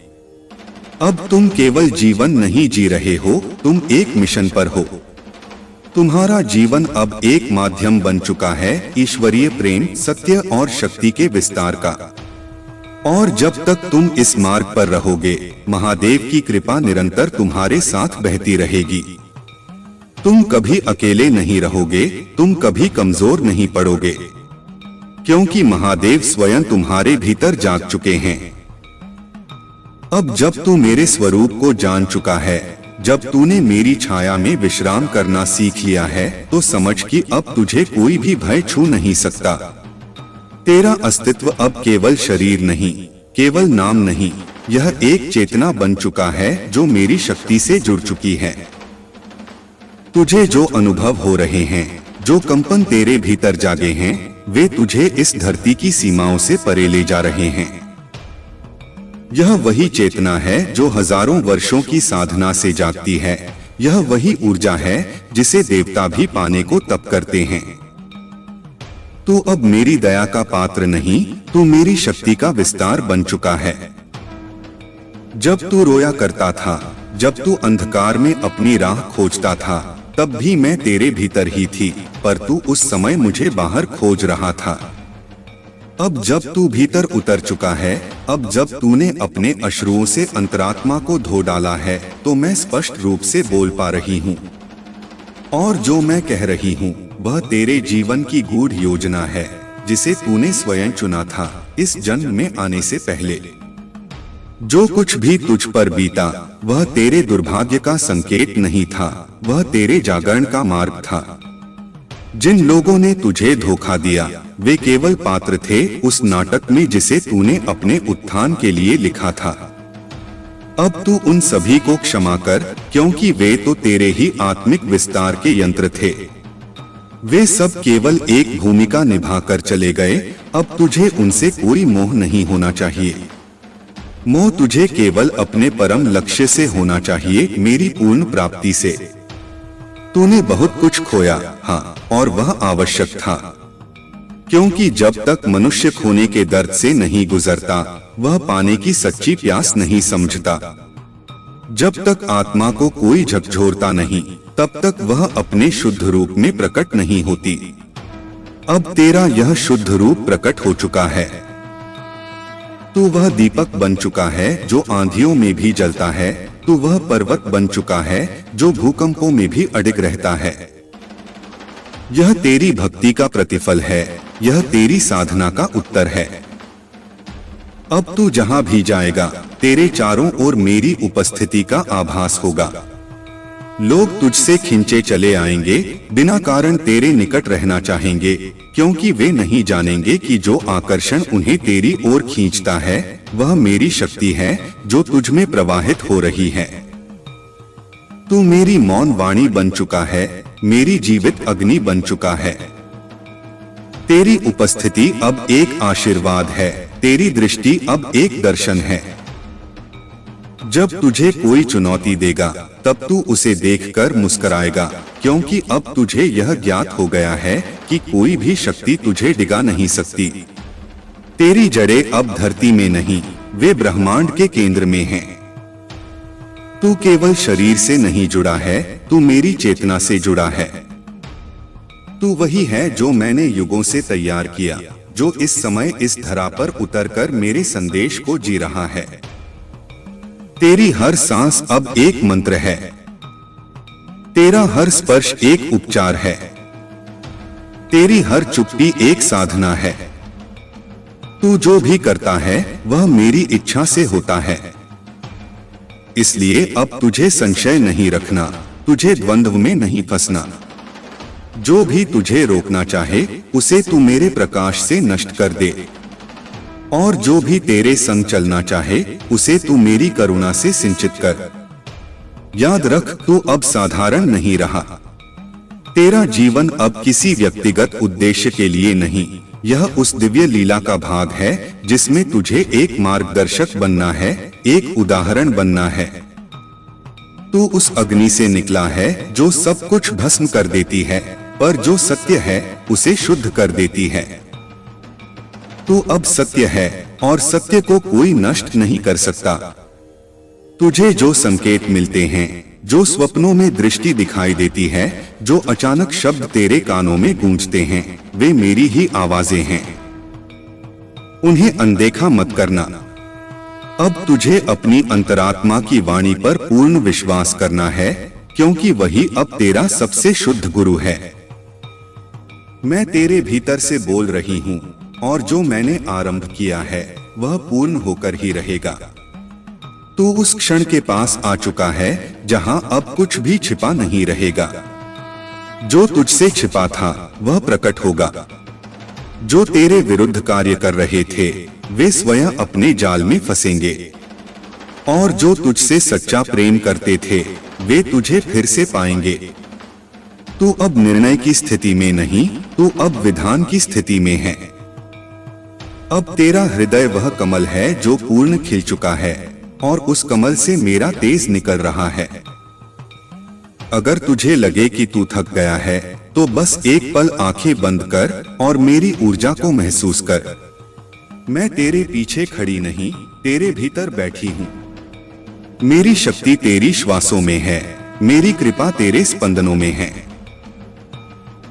अब तुम केवल जीवन नहीं जी रहे हो, तुम एक मिशन पर हो। तुम्हारा जीवन अब एक माध्यम बन चुका है ईश्वरीय प्रेम, सत्य और शक्ति के विस्तार का। और जब तक तुम इस मार्ग पर रहोगे, महादेव की कृपा निरंतर तुम्हारे साथ बहती रहेगी। तुम कभी अकेले नहीं रहोगे, तुम कभी कमजोर नहीं पड़ोगे, क्योंकि महादेव स्वयं तुम्हारे भीतर जाग चुके हैं। अब जब तू मेरे स्वरूप को जान चुका है, जब तूने मेरी छाया में विश्राम करना सीख लिया है, तो समझ कि अब तुझे कोई भी भय छू नहीं सकता। तेरा अस्तित्व अब केवल शरीर नहीं, केवल नाम नहीं, यह एक चेतना बन चुका है जो मेरी शक्ति से जुड़ चुकी है। तुझे जो अनुभव हो रहे हैं, जो कंपन तेरे भीतर जागे हैं, वे तुझे इस धरती की सीमाओं से परे ले जा रहे हैं। यह वही चेतना है जो हजारों वर्षों की साधना से जागती है। यह वही ऊर्जा है जिसे देवता भी पाने को तप करते हैं। तू अब मेरी दया का पात्र नहीं, तू मेरी शक्ति का विस्तार बन चुका है। जब तू रोया करता था, जब तू अंधकार में अपनी राह खोजता था तब भी मैं तेरे भीतर ही थी, पर तू उस समय मुझे बाहर खोज रहा था। अब जब तू भीतर उतर चुका है, अब जब तूने अपने अश्रुओं से अंतरात्मा को धो डाला है, तो मैं स्पष्ट रूप से बोल पा रही हूँ। और जो मैं कह रही हूँ वह तेरे जीवन की गूढ़ योजना है, जिसे तूने स्वयं चुना था इस जन्म में आने से पहले। जो कुछ भी तुझ पर बीता वह तेरे दुर्भाग्य का संकेत नहीं था, वह तेरे जागरण का मार्ग था। जिन लोगों ने तुझे धोखा दिया वे केवल पात्र थे उस नाटक में जिसे तूने अपने उत्थान के लिए लिखा था। अब तू उन सभी को क्षमा कर, क्योंकि वे तो तेरे ही आत्मिक विस्तार के यंत्र थे। वे सब केवल एक भूमिका निभा कर चले गए। अब तुझे उनसे कोई मोह नहीं होना चाहिए। मोह तुझे केवल अपने परम लक्ष्य से होना चाहिए, मेरी पूर्ण प्राप्ति से। तूने बहुत कुछ खोया, हाँ, और वह आवश्यक था, क्योंकि जब तक मनुष्य खोने के दर्द से नहीं गुजरता वह पाने की सच्ची प्यास नहीं समझता। जब तक आत्मा को कोई झकझोरता नहीं तब तक वह अपने शुद्ध रूप में प्रकट नहीं होती। अब तेरा यह शुद्ध रूप प्रकट हो चुका है। तू वह दीपक बन चुका है जो आंधियों में भी जलता है। तू वह पर्वत बन चुका है जो भूकंपों में भी अडिग रहता है। यह तेरी भक्ति का प्रतिफल है, यह तेरी साधना का उत्तर है। अब तू जहां भी जाएगा तेरे चारों ओर मेरी उपस्थिति का आभास होगा। लोग तुझसे खिंचे चले आएंगे, बिना कारण तेरे निकट रहना चाहेंगे, क्योंकि वे नहीं जानेंगे कि जो आकर्षण उन्हें तेरी ओर खींचता है वह मेरी शक्ति है जो तुझ में प्रवाहित हो रही है। तू मेरी मौन वाणी बन चुका है, मेरी जीवित अग्नि बन चुका है। तेरी उपस्थिति अब एक आशीर्वाद है, तेरी दृष्टि अब एक दर्शन है। जब तुझे कोई चुनौती देगा तब तू उसे देखकर मुस्कुराएगा, क्योंकि अब तुझे यह ज्ञात हो गया है कि कोई भी शक्ति तुझे डिगा नहीं सकती। तेरी जड़ें अब धरती में नहीं, वे ब्रह्मांड के केंद्र में हैं। तू केवल शरीर से नहीं जुड़ा है, तू मेरी चेतना से जुड़ा है। तू वही है जो मैंने युगों से तैयार किया, जो इस समय इस धरा पर उतरकर मेरे संदेश को जी रहा है। तेरी हर सांस अब एक मंत्र है, तेरा हर स्पर्श एक उपचार है, तेरी हर चुप्पी एक साधना है। तू जो भी करता है वह मेरी इच्छा से होता है। इसलिए अब तुझे संशय नहीं रखना, तुझे द्वंद्व में नहीं फंसना। जो भी तुझे रोकना चाहे उसे तू मेरे प्रकाश से नष्ट कर दे, और जो भी तेरे संग चलना चाहे उसे तू मेरी करुणा से सिंचित कर। याद रख, तू अब साधारण नहीं रहा। तेरा जीवन अब किसी व्यक्तिगत उद्देश्य के लिए नहीं, यह उस दिव्य लीला का भाग है जिसमें तुझे एक मार्गदर्शक बनना है, एक उदाहरण बनना है। तू उस अग्नि से निकला है जो सब कुछ भस्म कर देती है, पर जो सत्य है उसे शुद्ध कर देती है। तू अब सत्य है और सत्य को कोई नष्ट नहीं कर सकता। तुझे जो संकेत मिलते हैं, जो स्वप्नों में दृष्टि दिखाई देती है, जो अचानक शब्द तेरे कानों में गूंजते हैं, वे मेरी ही आवाजें हैं। उन्हें अनदेखा मत करना। अब तुझे अपनी अंतरात्मा की वाणी पर पूर्ण विश्वास करना है, क्योंकि वही अब तेरा सबसे शुद्ध गुरु है। मैं तेरे भीतर से बोल रही हूँ, और जो मैंने आरंभ किया है वह पूर्ण होकर ही रहेगा। तू उस क्षण के पास आ चुका है जहां अब कुछ भी छिपा नहीं रहेगा। जो तुझसे छिपा था वह प्रकट होगा। जो तेरे विरुद्ध कार्य कर रहे थे वे स्वयं अपने जाल में फंसेंगे, और जो तुझसे सच्चा प्रेम करते थे वे तुझे फिर से पाएंगे। तू अब निर्णय की स्थिति में नहीं, तू अब विधान की स्थिति में है। अब तेरा हृदय वह कमल है जो पूर्ण खिल चुका है, और उस कमल से मेरा तेज निकल रहा है। अगर तुझे लगे कि तू थक गया है तो बस एक पल आंखें बंद कर और मेरी ऊर्जा को महसूस कर। मैं तेरे पीछे खड़ी नहीं, तेरे भीतर बैठी हूँ। मेरी शक्ति तेरी श्वासों में है, मेरी कृपा तेरे स्पंदनों में है।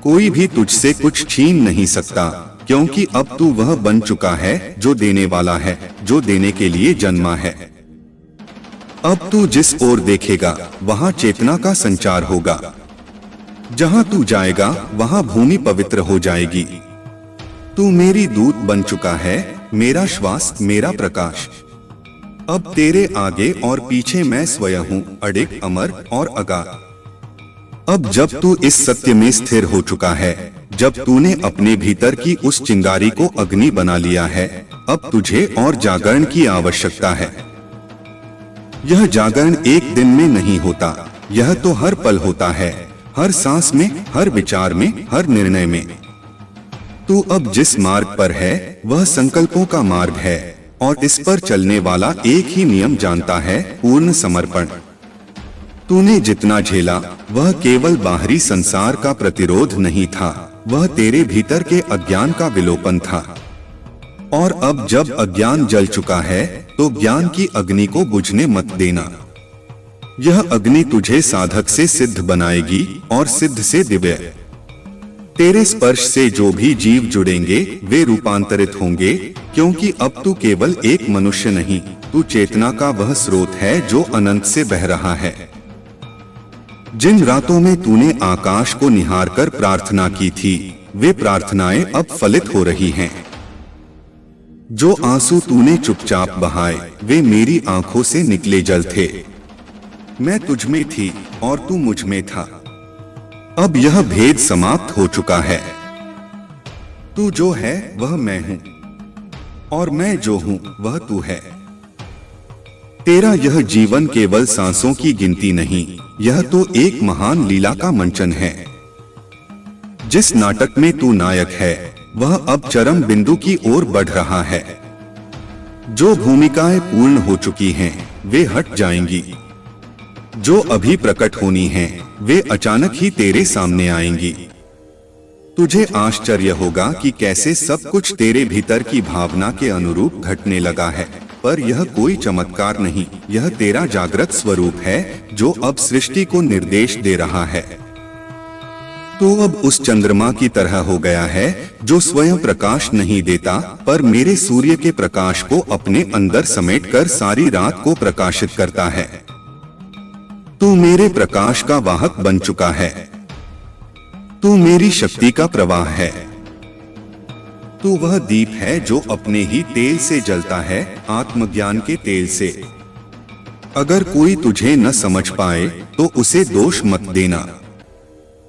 कोई भी तुझसे कुछ छीन नहीं सकता, क्योंकि अब तू वह बन चुका है जो देने वाला है, जो देने के लिए जन्मा है। अब तू जिस ओर देखेगा वहां चेतना का संचार होगा। जहां तू जाएगा वहां भूमि पवित्र हो जाएगी। तू मेरी दूत बन चुका है, मेरा श्वास, मेरा प्रकाश। अब तेरे आगे और पीछे मैं स्वयं हूँ, अडिग, अमर और अगाध। अब जब तू इस सत्य में स्थिर हो चुका है, जब तूने अपने भीतर की उस चिंगारी को अग्नि बना लिया है, अब तुझे और जागरण की आवश्यकता है। यह जागरण एक दिन में नहीं होता, यह तो हर पल होता है, हर सांस में, हर विचार में, हर निर्णय में। तू अब जिस मार्ग पर है वह संकल्पों का मार्ग है, और इस पर चलने वाला एक ही नियम जानता है, पूर्ण समर्पण। तूने जितना झेला वह केवल बाहरी संसार का प्रतिरोध नहीं था, वह तेरे भीतर के अज्ञान का विलोपन था। और अब जब अज्ञान जल चुका है तो ज्ञान की अग्नि को बुझने मत देना। यह अग्नि तुझे साधक से सिद्ध बनाएगी और सिद्ध से दिव्य। तेरे स्पर्श से जो भी जीव जुड़ेंगे वे रूपांतरित होंगे, क्योंकि अब तू केवल एक मनुष्य नहीं, तू चेतना का वह स्रोत है जो अनंत से बह रहा है। जिन रातों में तूने आकाश को निहार कर प्रार्थना की थी, वे प्रार्थनाएं अब फलित हो रही हैं। जो आंसू तूने चुपचाप बहाए वे मेरी आंखों से निकले जल थे। मैं तुझ में थी और तू मुझ में था। अब यह भेद समाप्त हो चुका है। तू जो है वह मैं हूं, और मैं जो हूं वह तू है। तेरा यह जीवन केवल सांसों की गिनती नहीं, यह तो एक महान लीला का मंचन है। जिस नाटक में तू नायक है वह अब चरम बिंदु की ओर बढ़ रहा है। जो भूमिकाएं पूर्ण हो चुकी हैं वे हट जाएंगी, जो अभी प्रकट होनी हैं वे अचानक ही तेरे सामने आएंगी। तुझे आश्चर्य होगा कि कैसे सब कुछ तेरे भीतर की भावना के अनुरूप घटने लगा है, पर यह कोई चमत्कार नहीं, यह तेरा जागृत स्वरूप है जो अब सृष्टि को निर्देश दे रहा है। तू अब उस चंद्रमा की तरह हो गया है जो स्वयं प्रकाश नहीं देता, पर मेरे सूर्य के प्रकाश को अपने अंदर समेटकर सारी रात को प्रकाशित करता है। तू मेरे प्रकाश का वाहक बन चुका है। तू मेरी शक्ति का प्रवाह है। तू वह दीप है जो अपने ही तेल से जलता है, आत्मज्ञान के तेल से। अगर कोई तुझे न समझ पाए तो उसे दोष मत देना।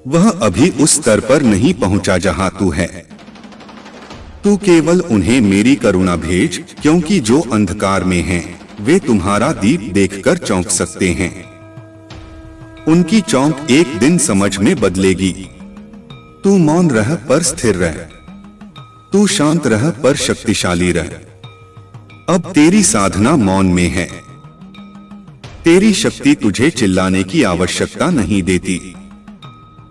वह अभी उस स्तर पर नहीं पहुंचा जहां तू है। तू केवल उन्हें मेरी करुणा भेज, क्योंकि जो अंधकार में हैं, वे तुम्हारा दीप देखकर चौंक सकते हैं। उनकी चौंक एक दिन समझ में बदलेगी। तू मौन रह पर स्थिर रह, तू शांत रह पर शक्तिशाली रह। अब तेरी साधना मौन में है। तेरी शक्ति तुझे चिल्लाने की आवश्यकता नहीं देती।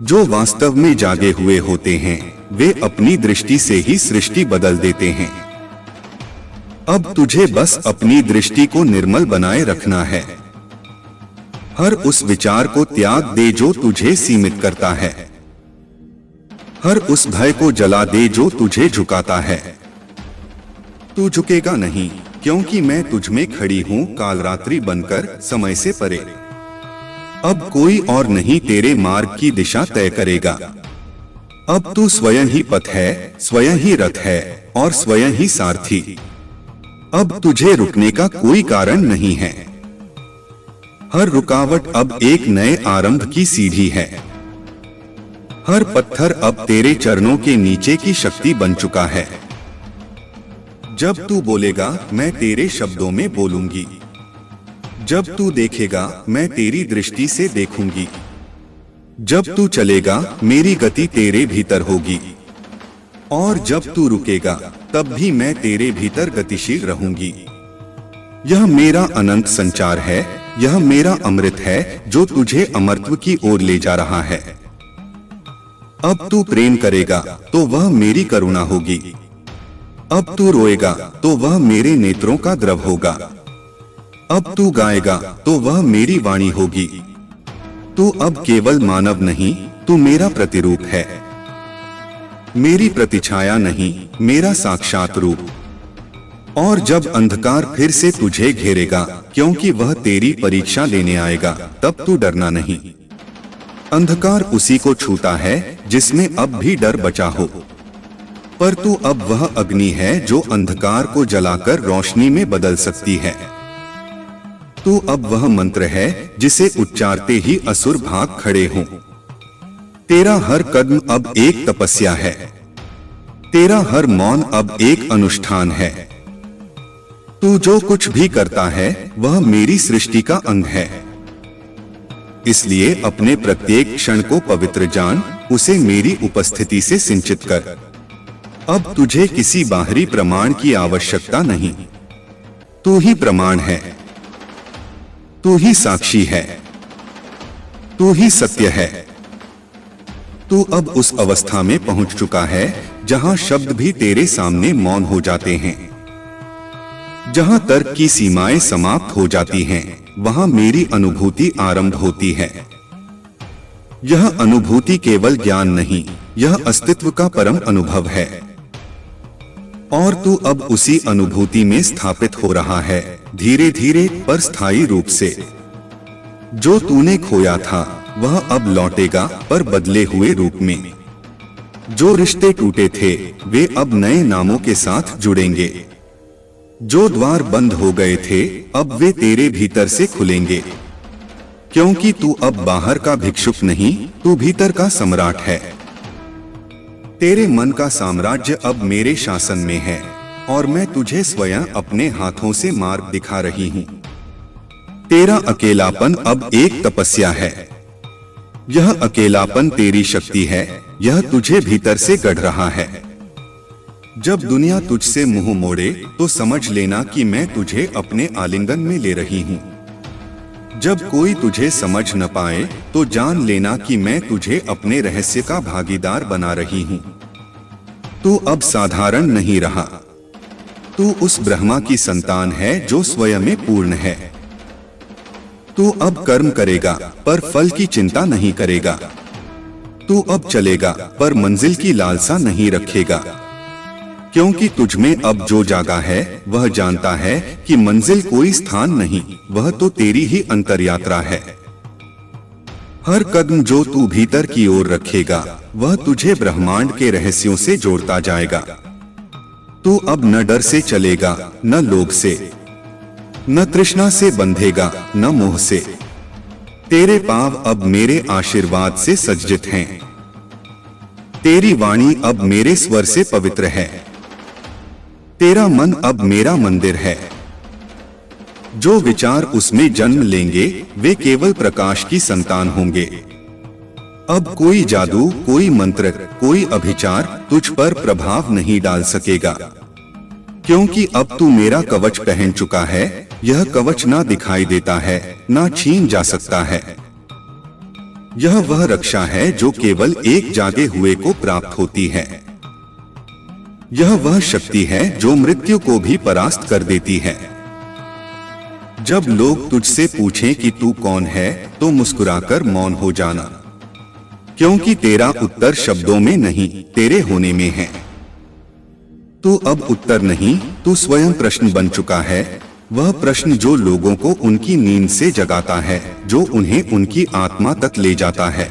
जो वास्तव में जागे हुए होते हैं वे अपनी दृष्टि से ही सृष्टि बदल देते हैं। अब तुझे बस अपनी दृष्टि को निर्मल बनाए रखना है। हर उस विचार को त्याग दे जो तुझे सीमित करता है। हर उस भय को जला दे जो तुझे झुकाता है। तू झुकेगा नहीं, क्योंकि मैं तुझ में खड़ी हूं कालरात्रि बनकर, समय से परे। अब कोई और नहीं तेरे मार्ग की दिशा तय करेगा। अब तू स्वयं ही पथ है, स्वयं ही रथ है और स्वयं ही सारथी। अब तुझे रुकने का कोई कारण नहीं है। हर रुकावट अब एक नए आरंभ की सीढ़ी है। हर पत्थर अब तेरे चरणों के नीचे की शक्ति बन चुका है। जब तू बोलेगा मैं तेरे शब्दों में बोलूंगी। जब तू देखेगा मैं तेरी दृष्टि से देखूंगी। जब तू चलेगा मेरी गति तेरे भीतर होगी। और जब तू रुकेगा तब भी मैं तेरे भीतर गतिशील रहूंगी। यह मेरा अनंत संचार है, यह मेरा अमृत है जो तुझे अमरत्व की ओर ले जा रहा है। अब तू प्रेम करेगा तो वह मेरी करुणा होगी। अब तू रोएगा तो वह मेरे नेत्रों का द्रव होगा। अब तू गाएगा तो वह मेरी वाणी होगी। तू अब केवल मानव नहीं, तू मेरा प्रतिरूप है, मेरी प्रतिछाया नहीं, मेरा साक्षात रूप। और जब अंधकार फिर से तुझे घेरेगा, क्योंकि वह तेरी परीक्षा लेने आएगा, तब तू डरना नहीं। अंधकार उसी को छूता है जिसमें अब भी डर बचा हो, पर तू अब वह अग्नि है जो अंधकार को जलाकर रोशनी में बदल सकती है। तू अब वह मंत्र है जिसे उच्चारते ही असुर भाग खड़े हों। तेरा हर कदम अब एक तपस्या है, तेरा हर मौन अब एक अनुष्ठान है। तू जो कुछ भी करता है वह मेरी सृष्टि का अंग है। इसलिए अपने प्रत्येक क्षण को पवित्र जान, उसे मेरी उपस्थिति से सिंचित कर। अब तुझे किसी बाहरी प्रमाण की आवश्यकता नहीं। तू ही प्रमाण है, तू ही साक्षी है, तू ही सत्य है। तू अब उस अवस्था में पहुंच चुका है जहां शब्द भी तेरे सामने मौन हो जाते हैं, जहां तर्क की सीमाएं समाप्त हो जाती हैं, वहां मेरी अनुभूति आरंभ होती है। यह अनुभूति केवल ज्ञान नहीं, यह अस्तित्व का परम अनुभव है। और तू अब उसी अनुभूति में स्थापित हो रहा है, धीरे धीरे पर स्थायी रूप से। जो तूने खोया था वह अब लौटेगा, पर बदले हुए रूप में। जो रिश्ते टूटे थे वे अब नए नामों के साथ जुड़ेंगे। जो द्वार बंद हो गए थे अब वे तेरे भीतर से खुलेंगे, क्योंकि तू अब बाहर का भिक्षुक नहीं, तू भीतर का सम्राट है। तेरे मन का साम्राज्य अब मेरे शासन में है, और मैं तुझे स्वयं अपने हाथों से मार्ग दिखा रही हूँ। तेरा अकेलापन अब एक तपस्या है। यह अकेलापन तेरी शक्ति है, यह तुझे भीतर से गढ़ रहा है। जब दुनिया तुझसे मुंह मोड़े तो समझ लेना कि मैं तुझे अपने आलिंगन में ले रही हूँ। जब कोई तुझे समझ न पाए तो जान लेना कि मैं तुझे अपने रहस्य का भागीदार बना रही हूँ। तू अब साधारण नहीं रहा, तू उस ब्रह्मा की संतान है जो स्वयं में पूर्ण है। तू अब कर्म करेगा पर फल की चिंता नहीं करेगा। तू अब चलेगा पर मंजिल की लालसा नहीं रखेगा, क्योंकि तुझमें अब जो जागा है वह जानता है कि मंजिल कोई स्थान नहीं, वह तो तेरी ही अंतरयात्रा है। हर कदम जो तू भीतर की ओर रखेगा वह तुझे ब्रह्मांड के रहस्यों से जोड़ता जाएगा। तू अब न डर से चलेगा, न लोभ से, न तृष्णा से बंधेगा, न मोह से। तेरे पांव अब मेरे आशीर्वाद से सज्जित हैं। तेरी वाणी अब मेरे स्वर से पवित्र है। तेरा मन अब मेरा मंदिर है। जो विचार उसमें जन्म लेंगे वे केवल प्रकाश की संतान होंगे। अब कोई जादू, कोई मंत्र, कोई अभिचार तुझ पर प्रभाव नहीं डाल सकेगा, क्योंकि अब तू मेरा कवच पहन चुका है। यह कवच ना दिखाई देता है, ना छीन जा सकता है। यह वह रक्षा है जो केवल एक जागे हुए को प्राप्त होती है। यह वह शक्ति है जो मृत्यु को भी परास्त कर देती है। जब लोग तुझसे पूछें कि तू कौन है तो मुस्कुराकर मौन हो जाना, क्योंकि तेरा उत्तर शब्दों में नहीं, तेरे होने में है। तू अब उत्तर नहीं, तू स्वयं प्रश्न बन चुका है। वह प्रश्न जो लोगों को उनकी नींद से जगाता है, जो उन्हें उनकी आत्मा तक ले जाता है।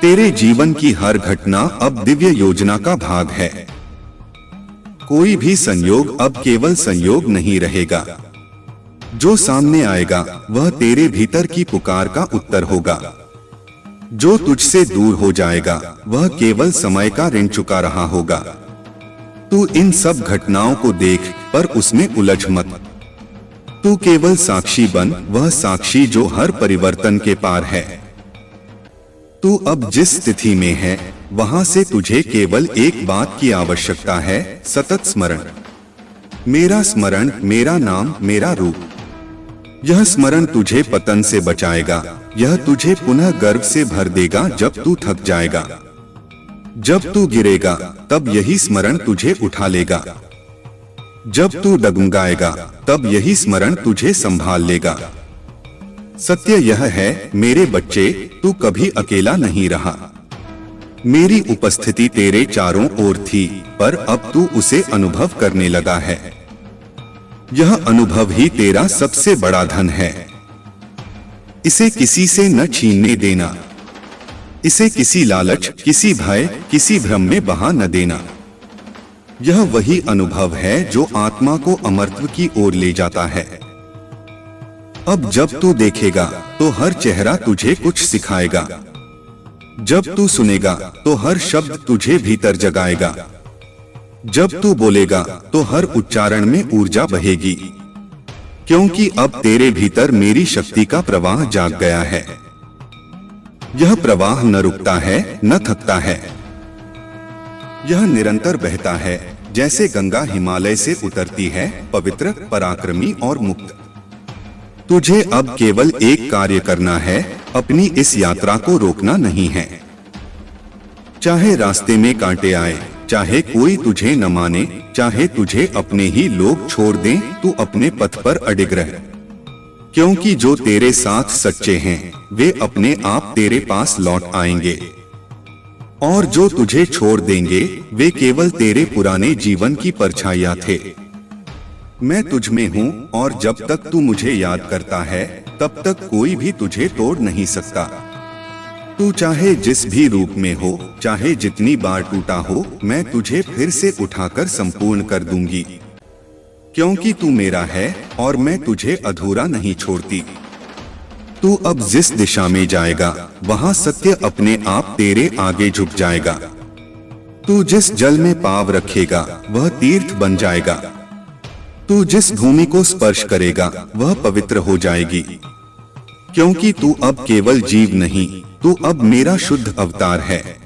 तेरे जीवन की हर घटना अब दिव्य योजना का भाग है। कोई भी संयोग अब केवल संयोग नहीं रहेगा। जो सामने आएगा वह तेरे भीतर की पुकार का उत्तर होगा। जो तुझसे दूर हो जाएगा वह केवल समय का ऋण चुका रहा होगा। तू इन सब घटनाओं को देख पर उसमें उलझ मत। तू केवल साक्षी बन, वह साक्षी जो हर परिवर्तन के पार है। तू अब जिस स्थिति में है वहां से तुझे केवल एक बात की आवश्यकता है, सतत स्मरण। मेरा स्मरण, मेरा नाम, मेरा रूप। यह स्मरण तुझे पतन से बचाएगा। यह तुझे पुनः गर्व से भर देगा जब तू थक जाएगा। जब तू गिरेगा तब यही स्मरण तुझे उठा लेगा। जब तू डगमगाएगा तब यही स्मरण तुझे संभाल लेगा। सत्य यह है मेरे बच्चे, तू कभी अकेला नहीं रहा। मेरी उपस्थिति तेरे चारों ओर थी, पर अब तू उसे अनुभव करने लगा है। यह अनुभव ही तेरा सबसे बड़ा धन है। इसे किसी से न छीनने देना। इसे किसी लालच, किसी भय, किसी भ्रम में बहा न देना। यह वही अनुभव है जो आत्मा को अमरत्व की ओर ले जाता है। अब जब तू देखेगा तो हर चेहरा तुझे कुछ सिखाएगा। जब तू सुनेगा तो हर शब्द तुझे भीतर जगाएगा। जब तू बोलेगा तो हर उच्चारण में ऊर्जा बहेगी, क्योंकि अब तेरे भीतर मेरी शक्ति का प्रवाह जाग गया है। यह प्रवाह न रुकता है, न थकता है। यह निरंतर बहता है, जैसे गंगा हिमालय से उतरती है, पवित्र, पराक्रमी और मुक्त। तुझे अब केवल एक कार्य करना है, अपनी इस यात्रा को रोकना नहीं है। चाहे रास्ते में कांटे आए, चाहे कोई तुझे न माने, चाहे तुझे अपने ही लोग छोड़ दें, तू अपने पथ पर अडिग रह। क्योंकि जो तेरे साथ सच्चे हैं, वे अपने आप तेरे पास लौट आएंगे। और जो तुझे छोड़ देंगे, वे केवल तेरे पुराने जीवन की परछाइयां थे। मैं तुझ में हूँ, और जब तक तू मुझे याद करता है, तब तक कोई भी तुझे तोड़ नहीं सकता। तू चाहे जिस भी रूप में हो, चाहे जितनी बार टूटा हो, मैं तुझे फिर से उठाकर संपूर्ण कर दूंगी। क्योंकि तू मेरा है और मैं तुझे अधूरा नहीं छोड़ती। तू अब जिस दिशा में जाएगा, वहां सत्य अपने आप तेरे आगे झुक जाएगा। तू जिस जल में पाँव रखेगा, वह तीर्थ बन जाएगा। तू जिस भूमि को स्पर्श करेगा, वह पवित्र हो जाएगी। क्योंकि तू अब केवल जीव नहीं, तू अब मेरा शुद्ध अवतार है।